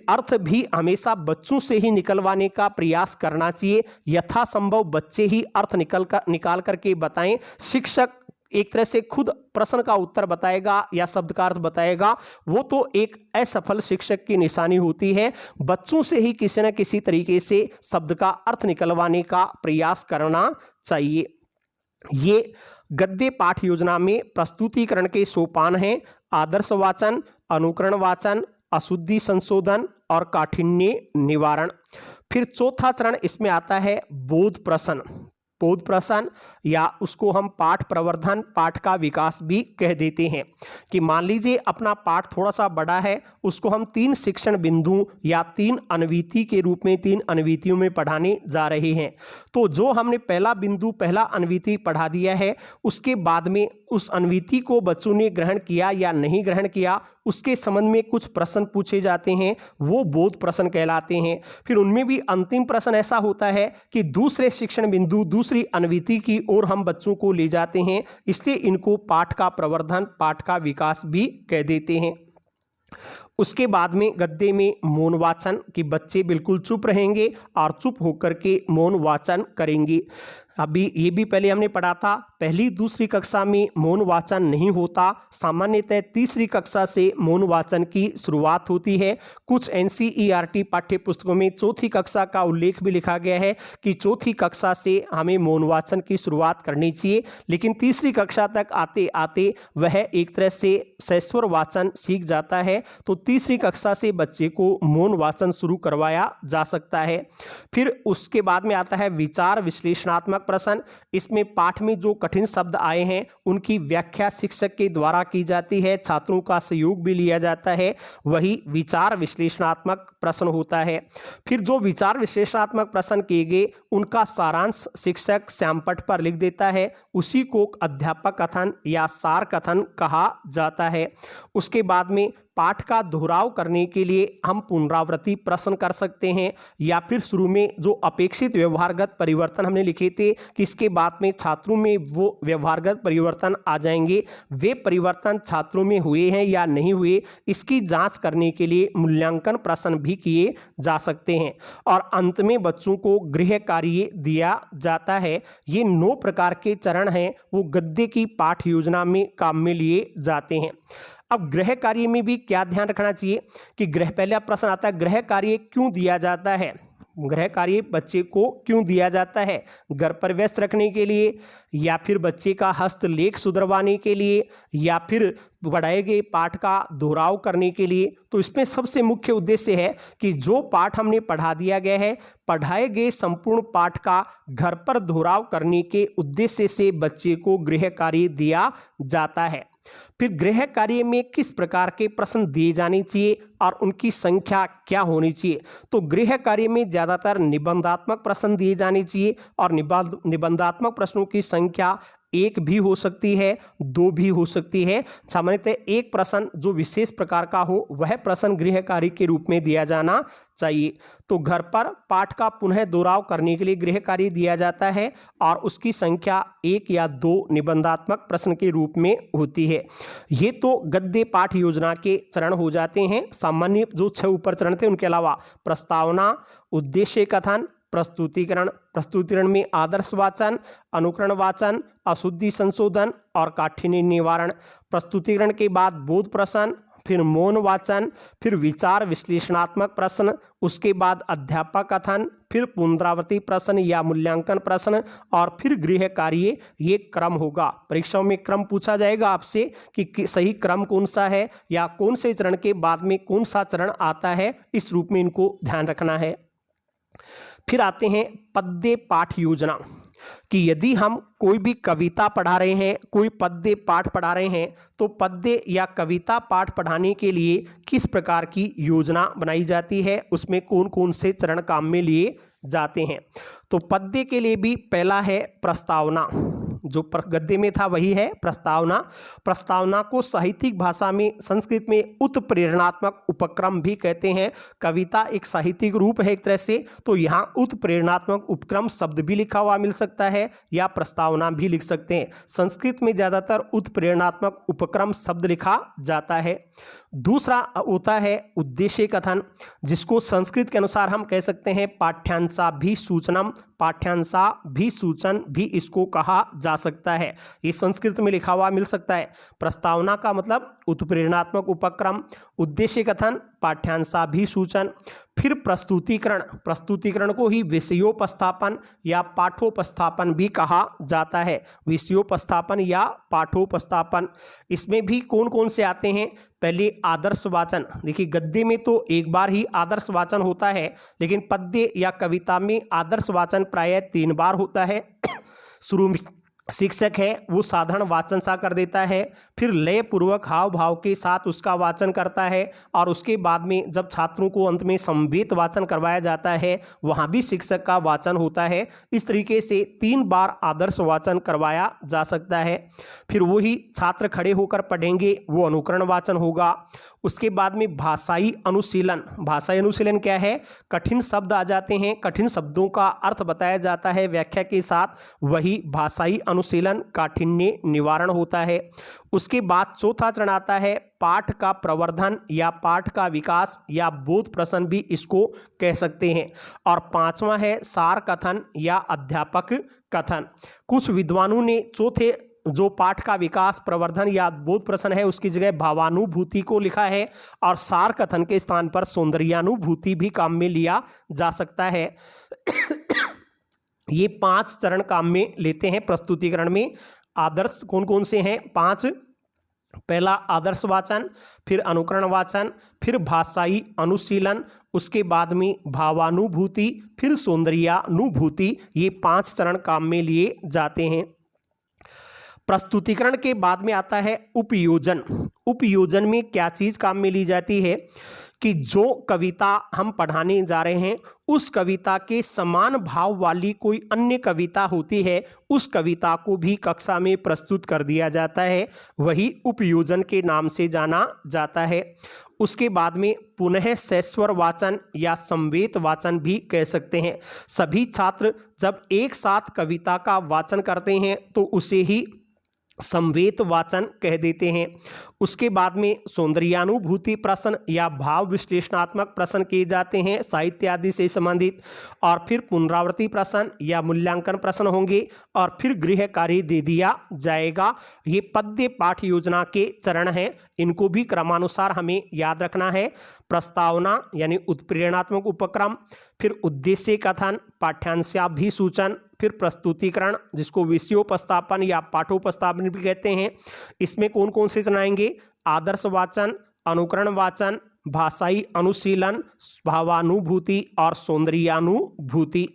अर्थ भी हमेशा बच्चों से ही निकलवाने का प्रयास करना चाहिए। यथासंभव बच्चे ही अर्थ निकाल करके बताएं। शिक्षक एक तरह से खुद प्रश्न का उत्तर बताएगा या शब्द का अर्थ बताएगा, वो तो एक असफल शिक्षक की निशानी होती है। बच्चों से ही किसी न किसी तरीके से शब्द का अर्थ निकलवाने का प्रयास करना चाहिए। ये गद्य पाठ योजना में प्रस्तुतिकरण के सोपान हैं: आदर्श वाचन, अनुकरण वाचन, अशुद्धि संशोधन और काठिन्य निवारण। फिर चौथा चरण इसमें आता है बोध प्रश्न। बोध प्रश्न या उसको हम पाठ प्रवर्धन, पाठ का विकास भी कह देते हैं, कि मान लीजिए अपना पाठ थोड़ा सा बड़ा है, उसको हम 3 शिक्षण बिंदु या 3 अनुवीति के रूप में 3 अनुवीतियों में पढ़ाने जा रहे हैं। तो जो हमने पहला बिंदु, पहला अनुवीति पढ़ा दिया है, उसके बाद में उस अनुवीति को बच्चों ने ग्रहण किया या नहीं ग्रहण किया, उसके संबंध में कुछ प्रश्न पूछे जाते हैं, वो बोध प्रश्न कहलाते हैं। फिर उनमें भी अंतिम प्रश्न ऐसा होता है कि दूसरे शिक्षण बिंदु, दूसरी अनुवीति की ओर हम बच्चों को ले जाते हैं, इसलिए इनको पाठ का प्रवर्धन, पाठ का विकास भी कह देते हैं। उसके बाद में गद्य में मौन वाचन, कि बच्चे बिल्कुल चुप रहेंगे और चुप होकर के मौन वाचन करेंगे। अभी ये भी पहले हमने पढ़ा था, पहली दूसरी कक्षा में मौन वाचन नहीं होता, सामान्यतः तीसरी कक्षा से मौन वाचन की शुरुआत होती है। कुछ NCERT पाठ्य पुस्तकों में चौथी कक्षा का उल्लेख भी लिखा गया है कि चौथी कक्षा से हमें मौन वाचन की शुरुआत करनी चाहिए, लेकिन तीसरी कक्षा तक आते आते वह एक तरह से सस्वर वाचन सीख जाता है, तो तीसरी कक्षा से बच्चे को मौन वाचन शुरू करवाया जा सकता है। फिर उसके बाद में आता है विचार विश्लेषणात्मक प्रश्न। इसमें पाठ में जो कठिन शब्द आए हैं उनकी व्याख्या शिक्षक के द्वारा की जाती है, छात्रों का सहयोग भी लिया जाता है, वही विचार विश्लेषणात्मक प्रश्न होता है। फिर जो विचार विश्लेषणात्मक प्रश्न किए गए उनका सारांश शिक्षक श्यामपट्ट पर लिख देता है, उसी को अध्यापक कथन या सार कथन कहा जाता है। उसके बाद में पाठ का दोहराव करने के लिए हम पुनरावृत्ति प्रश्न कर सकते हैं, या फिर शुरू में जो अपेक्षित व्यवहारगत परिवर्तन हमने लिखे थे कि इसके बाद में छात्रों में वो व्यवहारगत परिवर्तन आ जाएंगे, वे परिवर्तन छात्रों में हुए हैं या नहीं हुए, इसकी जांच करने के लिए मूल्यांकन प्रश्न भी किए जा सकते हैं। और अंत में बच्चों को गृह कार्य दिया जाता है। ये 9 प्रकार के चरण हैं, वो गद्य की पाठ योजना में काम में लिए जाते हैं। अब गृह कार्य में भी क्या ध्यान रखना चाहिए कि पहला प्रश्न आता है, गृह कार्य क्यों दिया जाता है? गृह कार्य बच्चे को क्यों दिया जाता है? घर पर व्यस्त रखने के लिए, या फिर बच्चे का हस्तलेख सुधरवाने के लिए, या फिर पढ़ाए गए पाठ का दोहराव करने के लिए? तो इसमें सबसे मुख्य उद्देश्य है कि जो पाठ हमने पढ़ा दिया गया है, पढ़ाए गए संपूर्ण पाठ का घर पर दोहराव करने के उद्देश्य से बच्चे को गृह कार्य दिया जाता है। फिर गृह कार्य में किस प्रकार के प्रश्न दिए जाने चाहिए और उनकी संख्या क्या होनी चाहिए? तो गृह कार्य में ज़्यादातर निबंधात्मक प्रश्न दिए जाने चाहिए, और निबंधात्मक प्रश्नों की संख्या 1 भी हो सकती है, 2 भी हो सकती है। सामान्यतः एक प्रश्न जो विशेष प्रकार का हो वह प्रश्न गृह कार्य के रूप में दिया जाना चाहिए। तो घर पर पाठ का पुनः दोहराव करने के लिए गृह कार्य दिया जाता है, और उसकी संख्या 1 या 2 निबंधात्मक प्रश्न के रूप में होती है। ये तो गद्य पाठ योजना के चरण हो जाते हैं। सामान्य जो 6 ऊपर चरण थे उनके अलावा प्रस्तावना, उद्देश्य कथन, प्रस्तुतिकरण में आदर्श वाचन, अनुकरण वाचन, अशुद्धि संशोधन और काठिन्य निवारण। प्रस्तुतिकरण के बाद बोध प्रश्न, फिर मौन वाचन, फिर विचार विश्लेषणात्मक प्रश्न, उसके बाद अध्यापक कथन, फिर पुनरावृत्ति प्रश्न या मूल्यांकन प्रश्न, और फिर गृह कार्य। ये क्रम होगा। परीक्षाओं में क्रम पूछा जाएगा आपसे कि सही क्रम कौन सा है, या कौन से चरण के बाद में कौन सा चरण आता है, इस रूप में इनको ध्यान रखना है। फिर आते हैं पद्य पाठ योजना, कि यदि हम कोई भी कविता पढ़ा रहे हैं, कोई पद्य पाठ पढ़ा रहे हैं, तो पद्य या कविता पाठ पढ़ाने के लिए किस प्रकार की योजना बनाई जाती है, उसमें कौन कौन से चरण काम में लिए जाते हैं। तो पद्य के लिए भी पहला है प्रस्तावना, जो गद्य में था वही है प्रस्तावना। प्रस्तावना को साहित्यिक भाषा में संस्कृत में उत्प्रेरणात्मक उपक्रम भी कहते हैं। कविता एक साहित्यिक रूप है एक तरह से, तो यहाँ उत्प्रेरणात्मक उपक्रम शब्द भी लिखा हुआ मिल सकता है, या प्रस्तावना भी लिख सकते हैं। संस्कृत में ज़्यादातर उत्प्रेरणात्मक उपक्रम शब्द लिखा जाता है। दूसरा होता है उद्देश्य कथन, जिसको संस्कृत के अनुसार हम कह सकते हैं पाठ्यांशाभिसूचनम, पाठ्यांशाभिसूचन भी इसको कहा जा सकता है। ये संस्कृत में लिखा हुआ मिल सकता है। प्रस्तावना का मतलब उत्प्रेरणात्मक उपक्रम, उद्देश्य कथन पाठ्यांशाभिसूचन। फिर प्रस्तुतिकरण, प्रस्तुतिकरण को ही विषयोपस्थापन या पाठोपस्थापन भी कहा जाता है। विषयोपस्थापन या पाठोपस्थापन, इसमें भी कौन कौन से आते हैं? पहले आदर्श वाचन। देखिए गद्य में तो एक बार ही आदर्श वाचन होता है, लेकिन पद्य या कविता में आदर्श वाचन प्रायः 3 बार होता है। शुरू में शिक्षक है वो साधारण वाचन सा कर देता है, फिर लय पूर्वक हाव भाव के साथ उसका वाचन करता है, और उसके बाद में जब छात्रों को अंत में संवेद वाचन करवाया जाता है वहाँ भी शिक्षक का वाचन होता है। इस तरीके से 3 बार आदर्श वाचन करवाया जा सकता है। फिर वही छात्र खड़े होकर पढ़ेंगे, वो अनुकरण वाचन होगा। उसके बाद में भाषाई अनुशीलन। भाषाई अनुशीलन क्या है? कठिन शब्द आ जाते हैं, कठिन शब्दों का अर्थ बताया जाता है व्याख्या के साथ, वही भाषाई अनुशीलन काठिन्य निवारण होता है। उसके बाद चौथा चरण आता है पाठ का प्रवर्धन या पाठ का विकास या बोध प्रश्न भी इसको कह सकते हैं। और 5वां है सार कथन या अध्यापक कथन। कुछ विद्वानों ने चौथे जो पाठ का विकास प्रवर्धन या बोध प्रश्न है उसकी जगह भावानुभूति को लिखा है, और सार कथन के स्थान पर सौंदर्यानुभूति भी काम में लिया जा सकता है। ये 5 चरण काम में लेते हैं प्रस्तुतिकरण में। आदर्श कौन कौन से हैं? 5। पहला आदर्श वाचन, फिर अनुकरण वाचन, फिर भाषाई अनुशीलन, उसके बाद में भावानुभूति, फिर सौंदर्यानुभूति। ये 5 चरण काम में लिए जाते हैं। प्रस्तुतिकरण के बाद में आता है उपयोजन। उपयोजन में क्या चीज़ काम में ली जाती है कि जो कविता हम पढ़ाने जा रहे हैं उस कविता के समान भाव वाली कोई अन्य कविता होती है, उस कविता को भी कक्षा में प्रस्तुत कर दिया जाता है, वही उपयोजन के नाम से जाना जाता है। उसके बाद में पुनः सैश्वर वाचन या संवेत वाचन भी कह सकते हैं। सभी छात्र जब एक साथ कविता का वाचन करते हैं तो उसे ही संवेत वाचन कह देते हैं। उसके बाद में सौंदर्यानुभूति प्रश्न या भाव विश्लेषणात्मक प्रश्न किए जाते हैं साहित्य आदि से संबंधित, और फिर पुनरावृत्ति प्रश्न या मूल्यांकन प्रश्न होंगे, और फिर गृह कार्य दे दिया जाएगा। ये पद्य पाठ योजना के चरण हैं, इनको भी क्रमानुसार हमें याद रखना है। प्रस्तावना यानी उत्प्रेरणात्मक उपक्रम, फिर उद्देश्य कथन, पाठ्यांशाभिसूचन, फिर प्रस्तुतिकरण जिसको विषयोपस्थापन या पाठोपस्थापन भी कहते हैं। इसमें कौन कौन से चरण आएंगे? आदर्श वाचन, अनुकरण वाचन, भाषाई अनुशीलन, भावानुभूति और सौंदर्यानुभूति।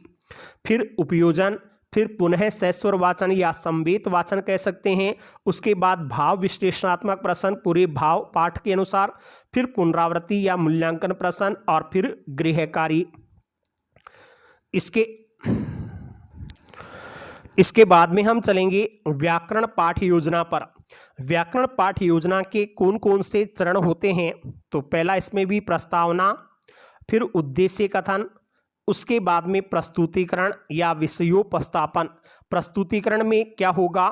फिर उपयोजन, फिर पुनः सैश्वर वाचन या संवेत वाचन कह सकते हैं। उसके बाद भाव विश्लेषणात्मक प्रश्न पूरे भाव पाठ के अनुसार, फिर पुनरावृत्ति या मूल्यांकन प्रश्न, और फिर गृह कार्य। इसके बाद में हम चलेंगे व्याकरण पाठ योजना पर। व्याकरण पाठ योजना के कौन कौन से चरण होते हैं? तो पहला इसमें भी प्रस्तावना, फिर उद्देश्य कथन, उसके बाद में प्रस्तुतिकरण या विषयोपस्थापन। प्रस्तुतिकरण में क्या होगा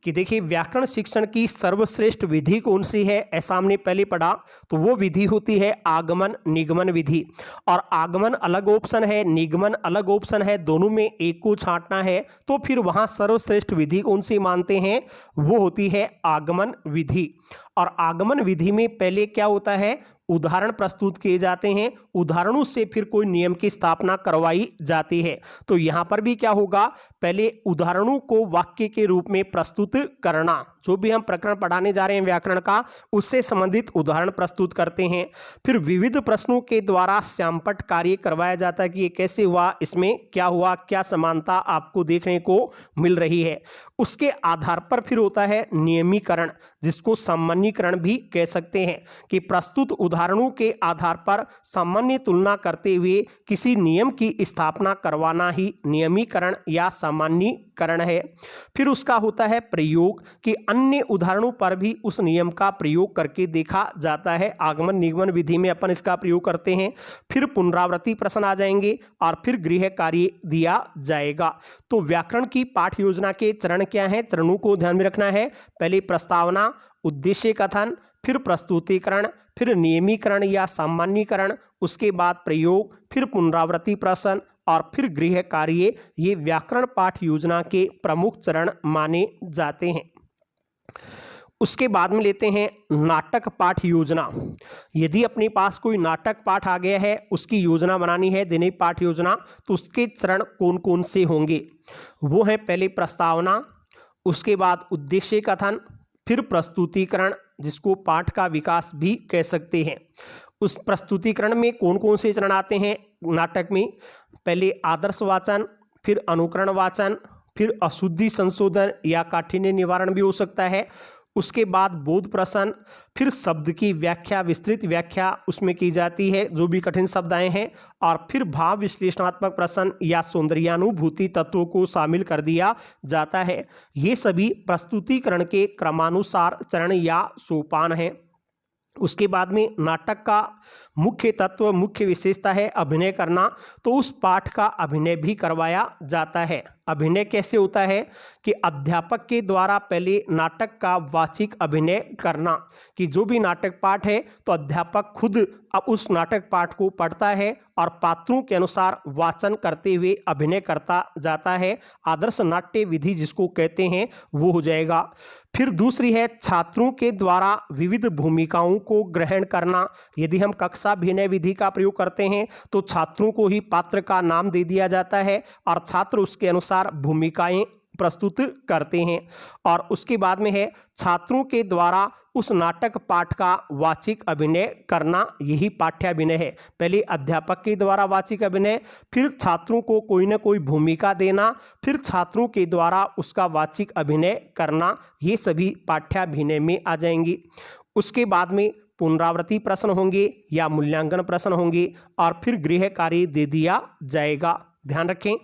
कि देखिए व्याकरण शिक्षण की सर्वश्रेष्ठ विधि कौन सी है, ऐसा हमने पहले पढ़ा, तो वो विधि होती है आगमन निगमन विधि। और आगमन अलग ऑप्शन है, निगमन अलग ऑप्शन है, दोनों में एक को छांटना है, तो फिर वहाँ सर्वश्रेष्ठ विधि कौन सी मानते हैं? वो होती है आगमन विधि। और आगमन विधि में पहले क्या होता है? उदाहरण प्रस्तुत किए जाते हैं, उदाहरणों से फिर कोई नियम की स्थापना करवाई जाती है। तो यहाँ पर भी क्या होगा? पहले उदाहरणों को वाक्य के रूप में प्रस्तुत करना। जो भी हम प्रकरण पढ़ाने जा रहे हैं व्याकरण का, उससे संबंधित उदाहरण प्रस्तुत करते हैं। फिर विविध प्रश्नों के द्वारा श्यामपट्ट कार्य करवाया जाता है कि ये कैसे हुआ, इसमें क्या हुआ, क्या समानता आपको देखने को मिल रही है। उसके आधार पर फिर होता है नियमीकरण, जिसको सामान्यीकरण भी कह सकते हैं, कि प्रस्तुत उदाहरणों के आधार पर सामान्य तुलना करते हुए किसी नियम की स्थापना करवाना ही नियमीकरण या सामान्यीकरण है। फिर उसका होता है प्रयोग, कि अन्य उदाहरणों पर भी उस नियम का प्रयोग करके देखा जाता है। आगमन निगमन विधि में अपन इसका प्रयोग करते हैं। फिर पुनरावृत्ति प्रश्न आ जाएंगे, और फिर गृह कार्य दिया जाएगा। तो व्याकरण की पाठ योजना के चरण क्या हैं? चरणों को ध्यान में रखना है। पहले प्रस्तावना, उद्देश्य कथन, फिर प्रस्तुतिकरण, फिर नियमीकरण या सामान्यीकरण, उसके बाद प्रयोग, फिर पुनरावृत्ति प्रश्न, और फिर गृह कार्य। ये व्याकरण पाठ योजना के प्रमुख चरण माने जाते हैं। उसके बाद में लेते हैं नाटक पाठ योजना। यदि अपने पास कोई नाटक पाठ आ गया है, उसकी योजना बनानी है दैनिक पाठ योजना, तो उसके चरण कौन कौन से होंगे? वो है पहले प्रस्तावना, उसके बाद उद्देश्य कथन, फिर प्रस्तुतिकरण जिसको पाठ का विकास भी कह सकते हैं। उस प्रस्तुतिकरण में कौन कौन से चरण आते हैं नाटक में? पहले आदर्श वाचन, फिर अनुकरण वाचन, फिर अशुद्धि संशोधन या काठिन्य निवारण भी हो सकता है। उसके बाद बोध प्रश्न, फिर शब्द की व्याख्या, विस्तृत व्याख्या उसमें की जाती है जो भी कठिन शब्द आए हैं, और फिर भाव विश्लेषणात्मक प्रश्न या सौंदर्यानुभूति तत्वों को शामिल कर दिया जाता है। ये सभी प्रस्तुतिकरण के क्रमानुसार चरण या सोपान हैं। उसके बाद में नाटक का मुख्य तत्व, मुख्य विशेषता है अभिनय करना, तो उस पाठ का अभिनय भी करवाया जाता है। अभिनय कैसे होता है कि अध्यापक के द्वारा पहले नाटक का वाचिक अभिनय करना, कि जो भी नाटक पाठ है तो अध्यापक खुद अब उस नाटक पाठ को पढ़ता है और पात्रों के अनुसार वाचन करते हुए अभिनय करता जाता है। आदर्श नाट्य विधि जिसको कहते हैं वो हो जाएगा। फिर दूसरी है छात्रों के द्वारा विविध भूमिकाओं को ग्रहण करना। यदि हम कक्षा अभिनय विधि का प्रयोग करते हैं तो छात्रों को ही पात्र का नाम दे दिया जाता है और छात्र उसके अनुसार भूमिकाएं प्रस्तुत करते हैं। और उसके बाद में है छात्रों के द्वारा उस नाटक पाठ का वाचिक अभिनय करना, यही पाठ्याभिनय है। पहले अध्यापक के द्वारा वाचिक अभिनय, फिर छात्रों को कोई ना कोई भूमिका देना, फिर छात्रों के द्वारा उसका वाचिक अभिनय करना, ये सभी पाठ्याभिनय में आ जाएंगी। उसके बाद में पुनरावृत्ति प्रश्न होंगे या मूल्यांकन प्रश्न होंगे और फिर गृह कार्य दे दिया जाएगा। ध्यान रखें,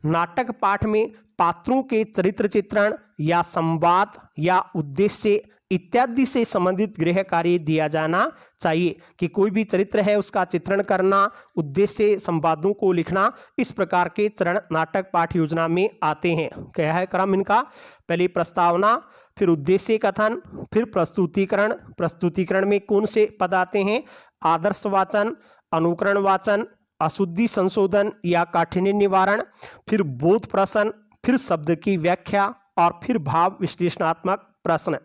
नाटक पाठ में पात्रों के चरित्र चित्रण या संवाद या उद्देश्य इत्यादि से संबंधित गृह कार्य दिया जाना चाहिए कि कोई भी चरित्र है उसका चित्रण करना, उद्देश्य संवादों को लिखना, इस प्रकार के चरण नाटक पाठ योजना में आते हैं। क्या है क्रम इनका? पहले प्रस्तावना, फिर उद्देश्य कथन, फिर प्रस्तुतिकरण। प्रस्तुतिकरण में कौन से पद आते हैं? आदर्श वाचन, अनुकरण वाचन, अशुद्धि संशोधन या काठिन्य निवारण, फिर बोध प्रश्न, फिर शब्द की व्याख्या और फिर भाव विश्लेषणात्मक प्रश्न।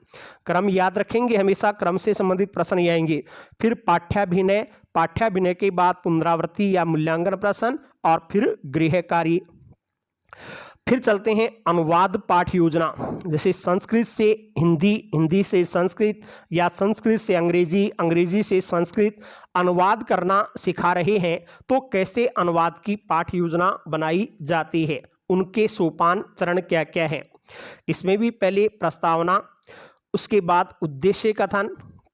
क्रम याद रखेंगे, हमेशा क्रम से संबंधित प्रश्न ही आएंगे। फिर पाठ्याभिनय, पाठ्याभिनय के बाद पुनरावृत्ति या मूल्यांकन प्रश्न और फिर गृह कार्य। फिर चलते हैं अनुवाद पाठ योजना, जैसे संस्कृत से हिंदी, हिंदी से संस्कृत या संस्कृत से अंग्रेजी, अंग्रेजी से संस्कृत अनुवाद करना सिखा रहे हैं तो कैसे अनुवाद की पाठ योजना बनाई जाती है, उनके सोपान चरण क्या क्या है। इसमें भी पहले प्रस्तावना, उसके बाद उद्देश्य कथन,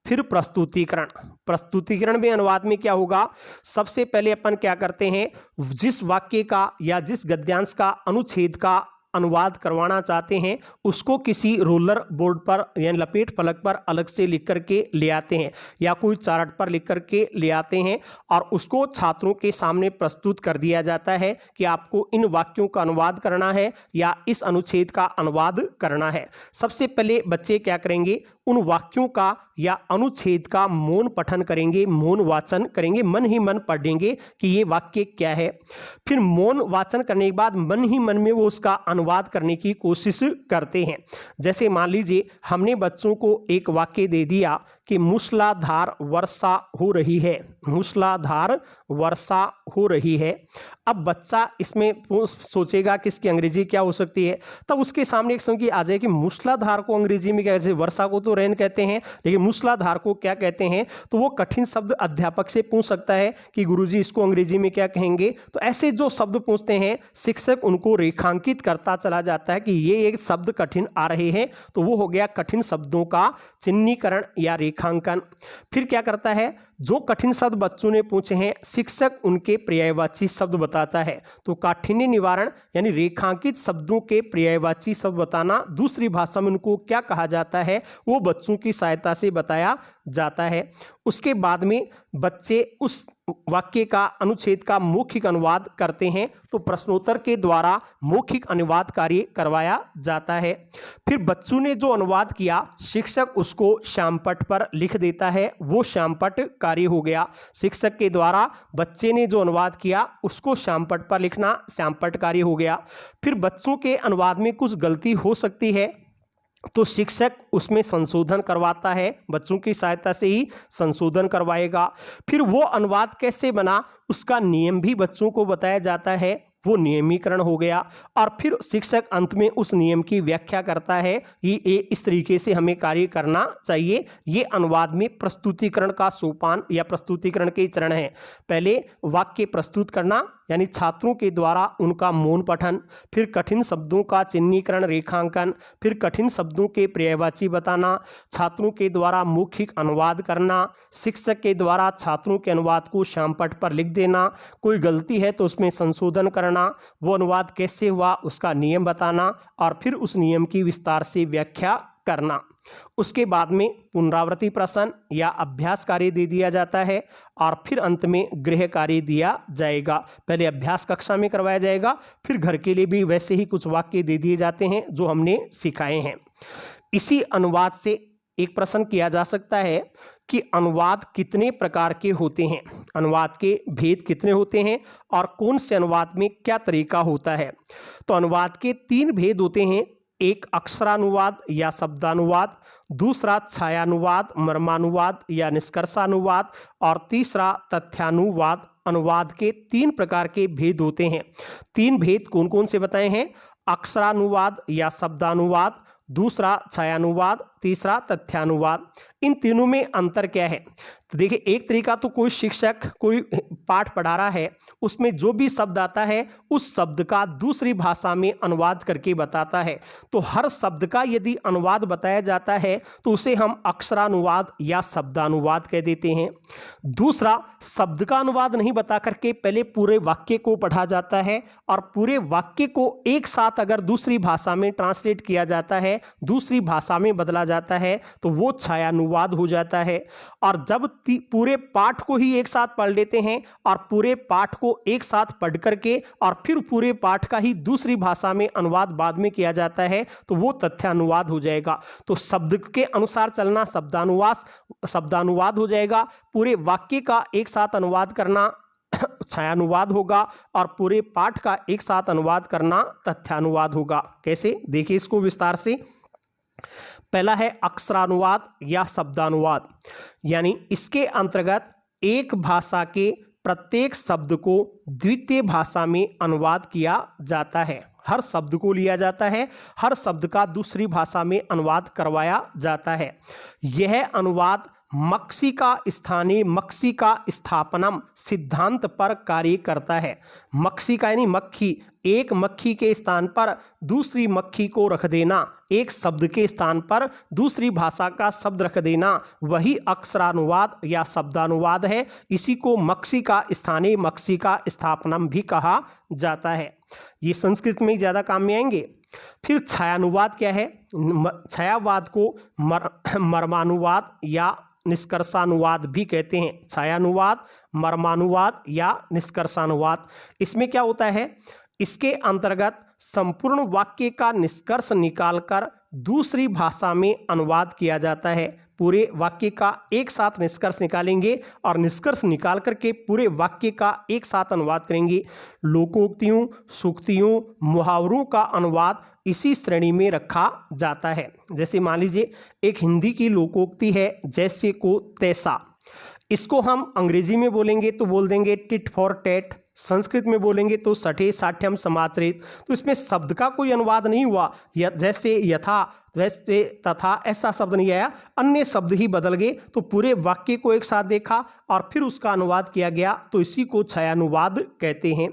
फिर प्रस्तुतिकरण। प्रस्तुतिकरण में अनुवाद में क्या होगा? सबसे पहले अपन क्या करते हैं, जिस वाक्य का या जिस गद्यांश का अनुच्छेद का अनुवाद करवाना चाहते हैं उसको किसी रोलर बोर्ड पर या लपेट फलक पर अलग से लिख करके ले आते हैं या कोई चार्ट पर लिख करके ले आते हैं और उसको छात्रों के सामने प्रस्तुत कर दिया जाता है कि आपको इन वाक्यों का अनुवाद करना है या इस अनुच्छेद का अनुवाद करना है। सबसे पहले बच्चे क्या करेंगे, उन वाक्यों का या अनुच्छेद का मौन पठन करेंगे, मौन वाचन करेंगे, मन ही मन पढ़ेंगे कि ये वाक्य क्या है। फिर मौन वाचन करने के बाद मन ही मन में वो उसका अनुवाद करने की कोशिश करते हैं। जैसे मान लीजिए हमने बच्चों को एक वाक्य दे दिया कि मूसलाधार वर्षा हो रही है, मूसलाधार वर्षा हो रही है। अब बच्चा इसमें सोचेगा कि इसकी अंग्रेजी क्या हो सकती है, तब उसके सामने एक संज्ञा आ जाए कि मूसलाधार को अंग्रेजी में क्या, जैसे वर्षा को तो रेन कहते हैं लेकिन मूसलाधार को क्या कहते हैं, तो वो कठिन शब्द अध्यापक से पूछ सकता है कि गुरुजी इसको अंग्रेजी में क्या कहेंगे। तो ऐसे जो शब्द पूछते हैं शिक्षक उनको रेखांकित करता चला जाता है कि ये एक शब्द कठिन आ रहे हैं, तो वो हो गया कठिन शब्दों का चिन्हीकरण या रेखांकन। फिर क्या करता है, जो कठिन शब्द बच्चों ने पूछे हैं शिक्षक उनके पर्यायवाची शब्द बताता है। तो काठिन्य निवारण यानी रेखांकित शब्दों के पर्यायवाची शब्द बताना, दूसरी भाषा में उनको क्या कहा जाता है वो बच्चों की सहायता से बताया जाता है। उसके बाद में बच्चे उस वाक्य का अनुच्छेद का मौखिक अनुवाद करते हैं, तो प्रश्नोत्तर के द्वारा मौखिक अनुवाद कार्य करवाया जाता है। फिर बच्चों ने जो अनुवाद किया शिक्षक उसको श्यामपट्ट पर लिख देता है, वो श्यामपट्ट कार्य हो गया। शिक्षक के द्वारा बच्चे ने जो अनुवाद किया उसको श्यामपट्ट पर लिखना श्यामपट्ट कार्य हो गया। फिर बच्चों के अनुवाद में कुछ गलती हो सकती है तो शिक्षक उसमें संशोधन करवाता है, बच्चों की सहायता से ही संशोधन करवाएगा। फिर वो अनुवाद कैसे बना उसका नियम भी बच्चों को बताया जाता है, वो नियमीकरण हो गया। और फिर शिक्षक अंत में उस नियम की व्याख्या करता है कि ये इस तरीके से हमें कार्य करना चाहिए। ये अनुवाद में प्रस्तुतिकरण का सोपान या प्रस्तुतिकरण के चरण है। पहले वाक्य प्रस्तुत करना यानी छात्रों के द्वारा उनका मौन पठन, फिर कठिन शब्दों का चिन्हीकरण रेखांकन, फिर कठिन शब्दों के पर्यायवाची बताना, छात्रों के द्वारा मौखिक अनुवाद करना, शिक्षक के द्वारा छात्रों के अनुवाद को श्यामपट्ट पर लिख देना, कोई गलती है तो उसमें संशोधन करना, वो अनुवाद कैसे हुआ उसका नियम बताना और फिर उस नियम की विस्तार से व्याख्या करना। उसके बाद में पुनरावृत्ति प्रश्न या अभ्यास कार्य दे दिया जाता है और फिर अंत में गृह कार्य दिया जाएगा। पहले अभ्यास कक्षा में करवाया जाएगा, फिर घर के लिए भी वैसे ही कुछ वाक्य दे दिए जाते हैं जो हमने सिखाए हैं। इसी अनुवाद से एक प्रश्न किया जा सकता है कि अनुवाद कितने प्रकार के होते हैं, अनुवाद के भेद कितने होते हैं और कौन से अनुवाद में क्या तरीका होता है। तो अनुवाद के 3 भेद होते हैं, एक अक्षरानुवाद या शब्दानुवाद, दूसरा छायानुवाद, मर्मानुवाद या निष्कर्षानुवाद और तीसरा तथ्यानुवाद। अनुवाद के 3 प्रकार के भेद होते हैं। 3 भेद कौन कौन से बताए हैं? अक्षरानुवाद या शब्दानुवाद, दूसरा छायानुवाद तीसरा तथ्यानुवाद। इन तीनों में अंतर क्या है? तो देखिए, एक तरीका तो कोई शिक्षक कोई पाठ पढ़ा रहा है, उसमें जो भी शब्द आता है उस शब्द का दूसरी भाषा में अनुवाद करके बताता है। तो हर शब्द का यदि अनुवाद बताया जाता है तो उसे हम अक्षरानुवाद या शब्दानुवाद कह देते हैं। दूसरा, शब्द का अनुवाद नहीं बता करके पहले पूरे वाक्य को पढ़ा जाता है और पूरे वाक्य को एक साथ अगर दूसरी भाषा में ट्रांसलेट किया जाता है, दूसरी भाषा में बदला जाता है, तो वो छायानुवाद हो जाता है। और जब पूरे पाठ को ही एक साथ पढ़ लेते हैं और पूरे पाठ को एक साथ पढ़ करके और फिर पूरे पाठ का ही दूसरी भाषा में अनुवाद बाद में किया जाता है, तो वो तथ्यानुवाद हो जाएगा। तो शब्द के अनुसार चलना शब्दानुवाद हो जाएगा, पूरे वाक्य का एक साथ अनुवाद करना छायानुवाद होगा और पूरे पाठ का एक साथ अनुवाद करना तथ्यानुवाद होगा। कैसे? देखिए इसको विस्तार से। पहला है अक्षरानुवाद या शब्दानुवाद, यानी इसके अंतर्गत एक भाषा के प्रत्येक शब्द को द्वितीय भाषा में अनुवाद किया जाता है। हर शब्द को लिया जाता है, हर शब्द का दूसरी भाषा में अनुवाद करवाया जाता है। यह अनुवाद मक्षिका स्थापनम सिद्धांत पर कार्य करता है। मक्षिका यानी मक्खी, एक मक्खी के स्थान पर दूसरी मक्खी को रख देना, एक शब्द के स्थान पर दूसरी भाषा का शब्द रख देना, वही अक्षरानुवाद या शब्दानुवाद है। इसी को मक्षिका स्थापनम भी कहा जाता है। ये संस्कृत में ज़्यादा काम में आएंगे। फिर छायानुवाद क्या है? छायावाद को मर्मानुवाद या निष्कर्षानुवाद भी कहते हैं। छायानुवाद, मर्मानुवाद या निष्कर्षानुवाद। इसमें क्या होता है? इसके अंतर्गत संपूर्ण वाक्य का निष्कर्ष निकालकर दूसरी भाषा में अनुवाद किया जाता है। पूरे वाक्य का एक साथ निष्कर्ष निकालेंगे और निष्कर्ष निकाल करके पूरे वाक्य का एक साथ अनुवाद करेंगे। लोकोक्तियों, सूक्तियों, मुहावरों का अनुवाद इसी श्रेणी में रखा जाता है। जैसे मान लीजिए एक हिंदी की लोकोक्ति है, जैसे को तैसा, इसको हम अंग्रेजी में बोलेंगे तो बोल देंगे टिट फॉर टैट, संस्कृत में बोलेंगे तो सठे साठ्यम समाचरित। तो इसमें शब्द का कोई अनुवाद नहीं हुआ, जैसे यथा, वैसे तथा, ऐसा शब्द नहीं आया, अन्य शब्द ही बदल गए। तो पूरे वाक्य को एक साथ देखा और फिर उसका अनुवाद किया गया, तो इसी को छायानुवाद कहते हैं।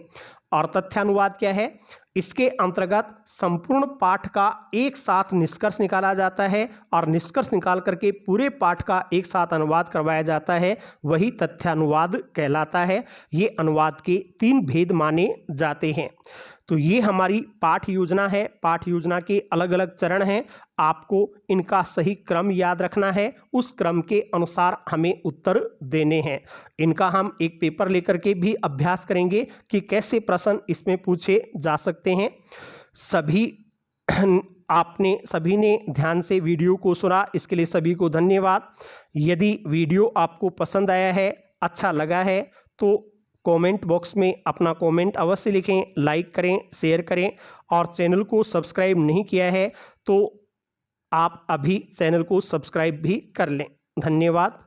और तथ्यानुवाद क्या है? इसके अंतर्गत संपूर्ण पाठ का एक साथ निष्कर्ष निकाला जाता है और निष्कर्ष निकाल करके पूरे पाठ का एक साथ अनुवाद करवाया जाता है, वही तथ्यानुवाद कहलाता है। ये अनुवाद के 3 भेद माने जाते हैं। तो ये हमारी पाठ योजना है। पाठ योजना के अलग अलग चरण हैं, आपको इनका सही क्रम याद रखना है, उस क्रम के अनुसार हमें उत्तर देने हैं। इनका हम एक पेपर लेकर के भी अभ्यास करेंगे कि कैसे प्रश्न इसमें पूछे जा सकते हैं। सभी ने ध्यान से वीडियो को सुना, इसके लिए सभी को धन्यवाद। यदि वीडियो आपको पसंद आया है, अच्छा लगा है, तो कमेंट बॉक्स में अपना कमेंट अवश्य लिखें, लाइक करें, शेयर करें और चैनल को सब्सक्राइब नहीं किया है तो आप अभी चैनल को सब्सक्राइब भी कर लें। धन्यवाद।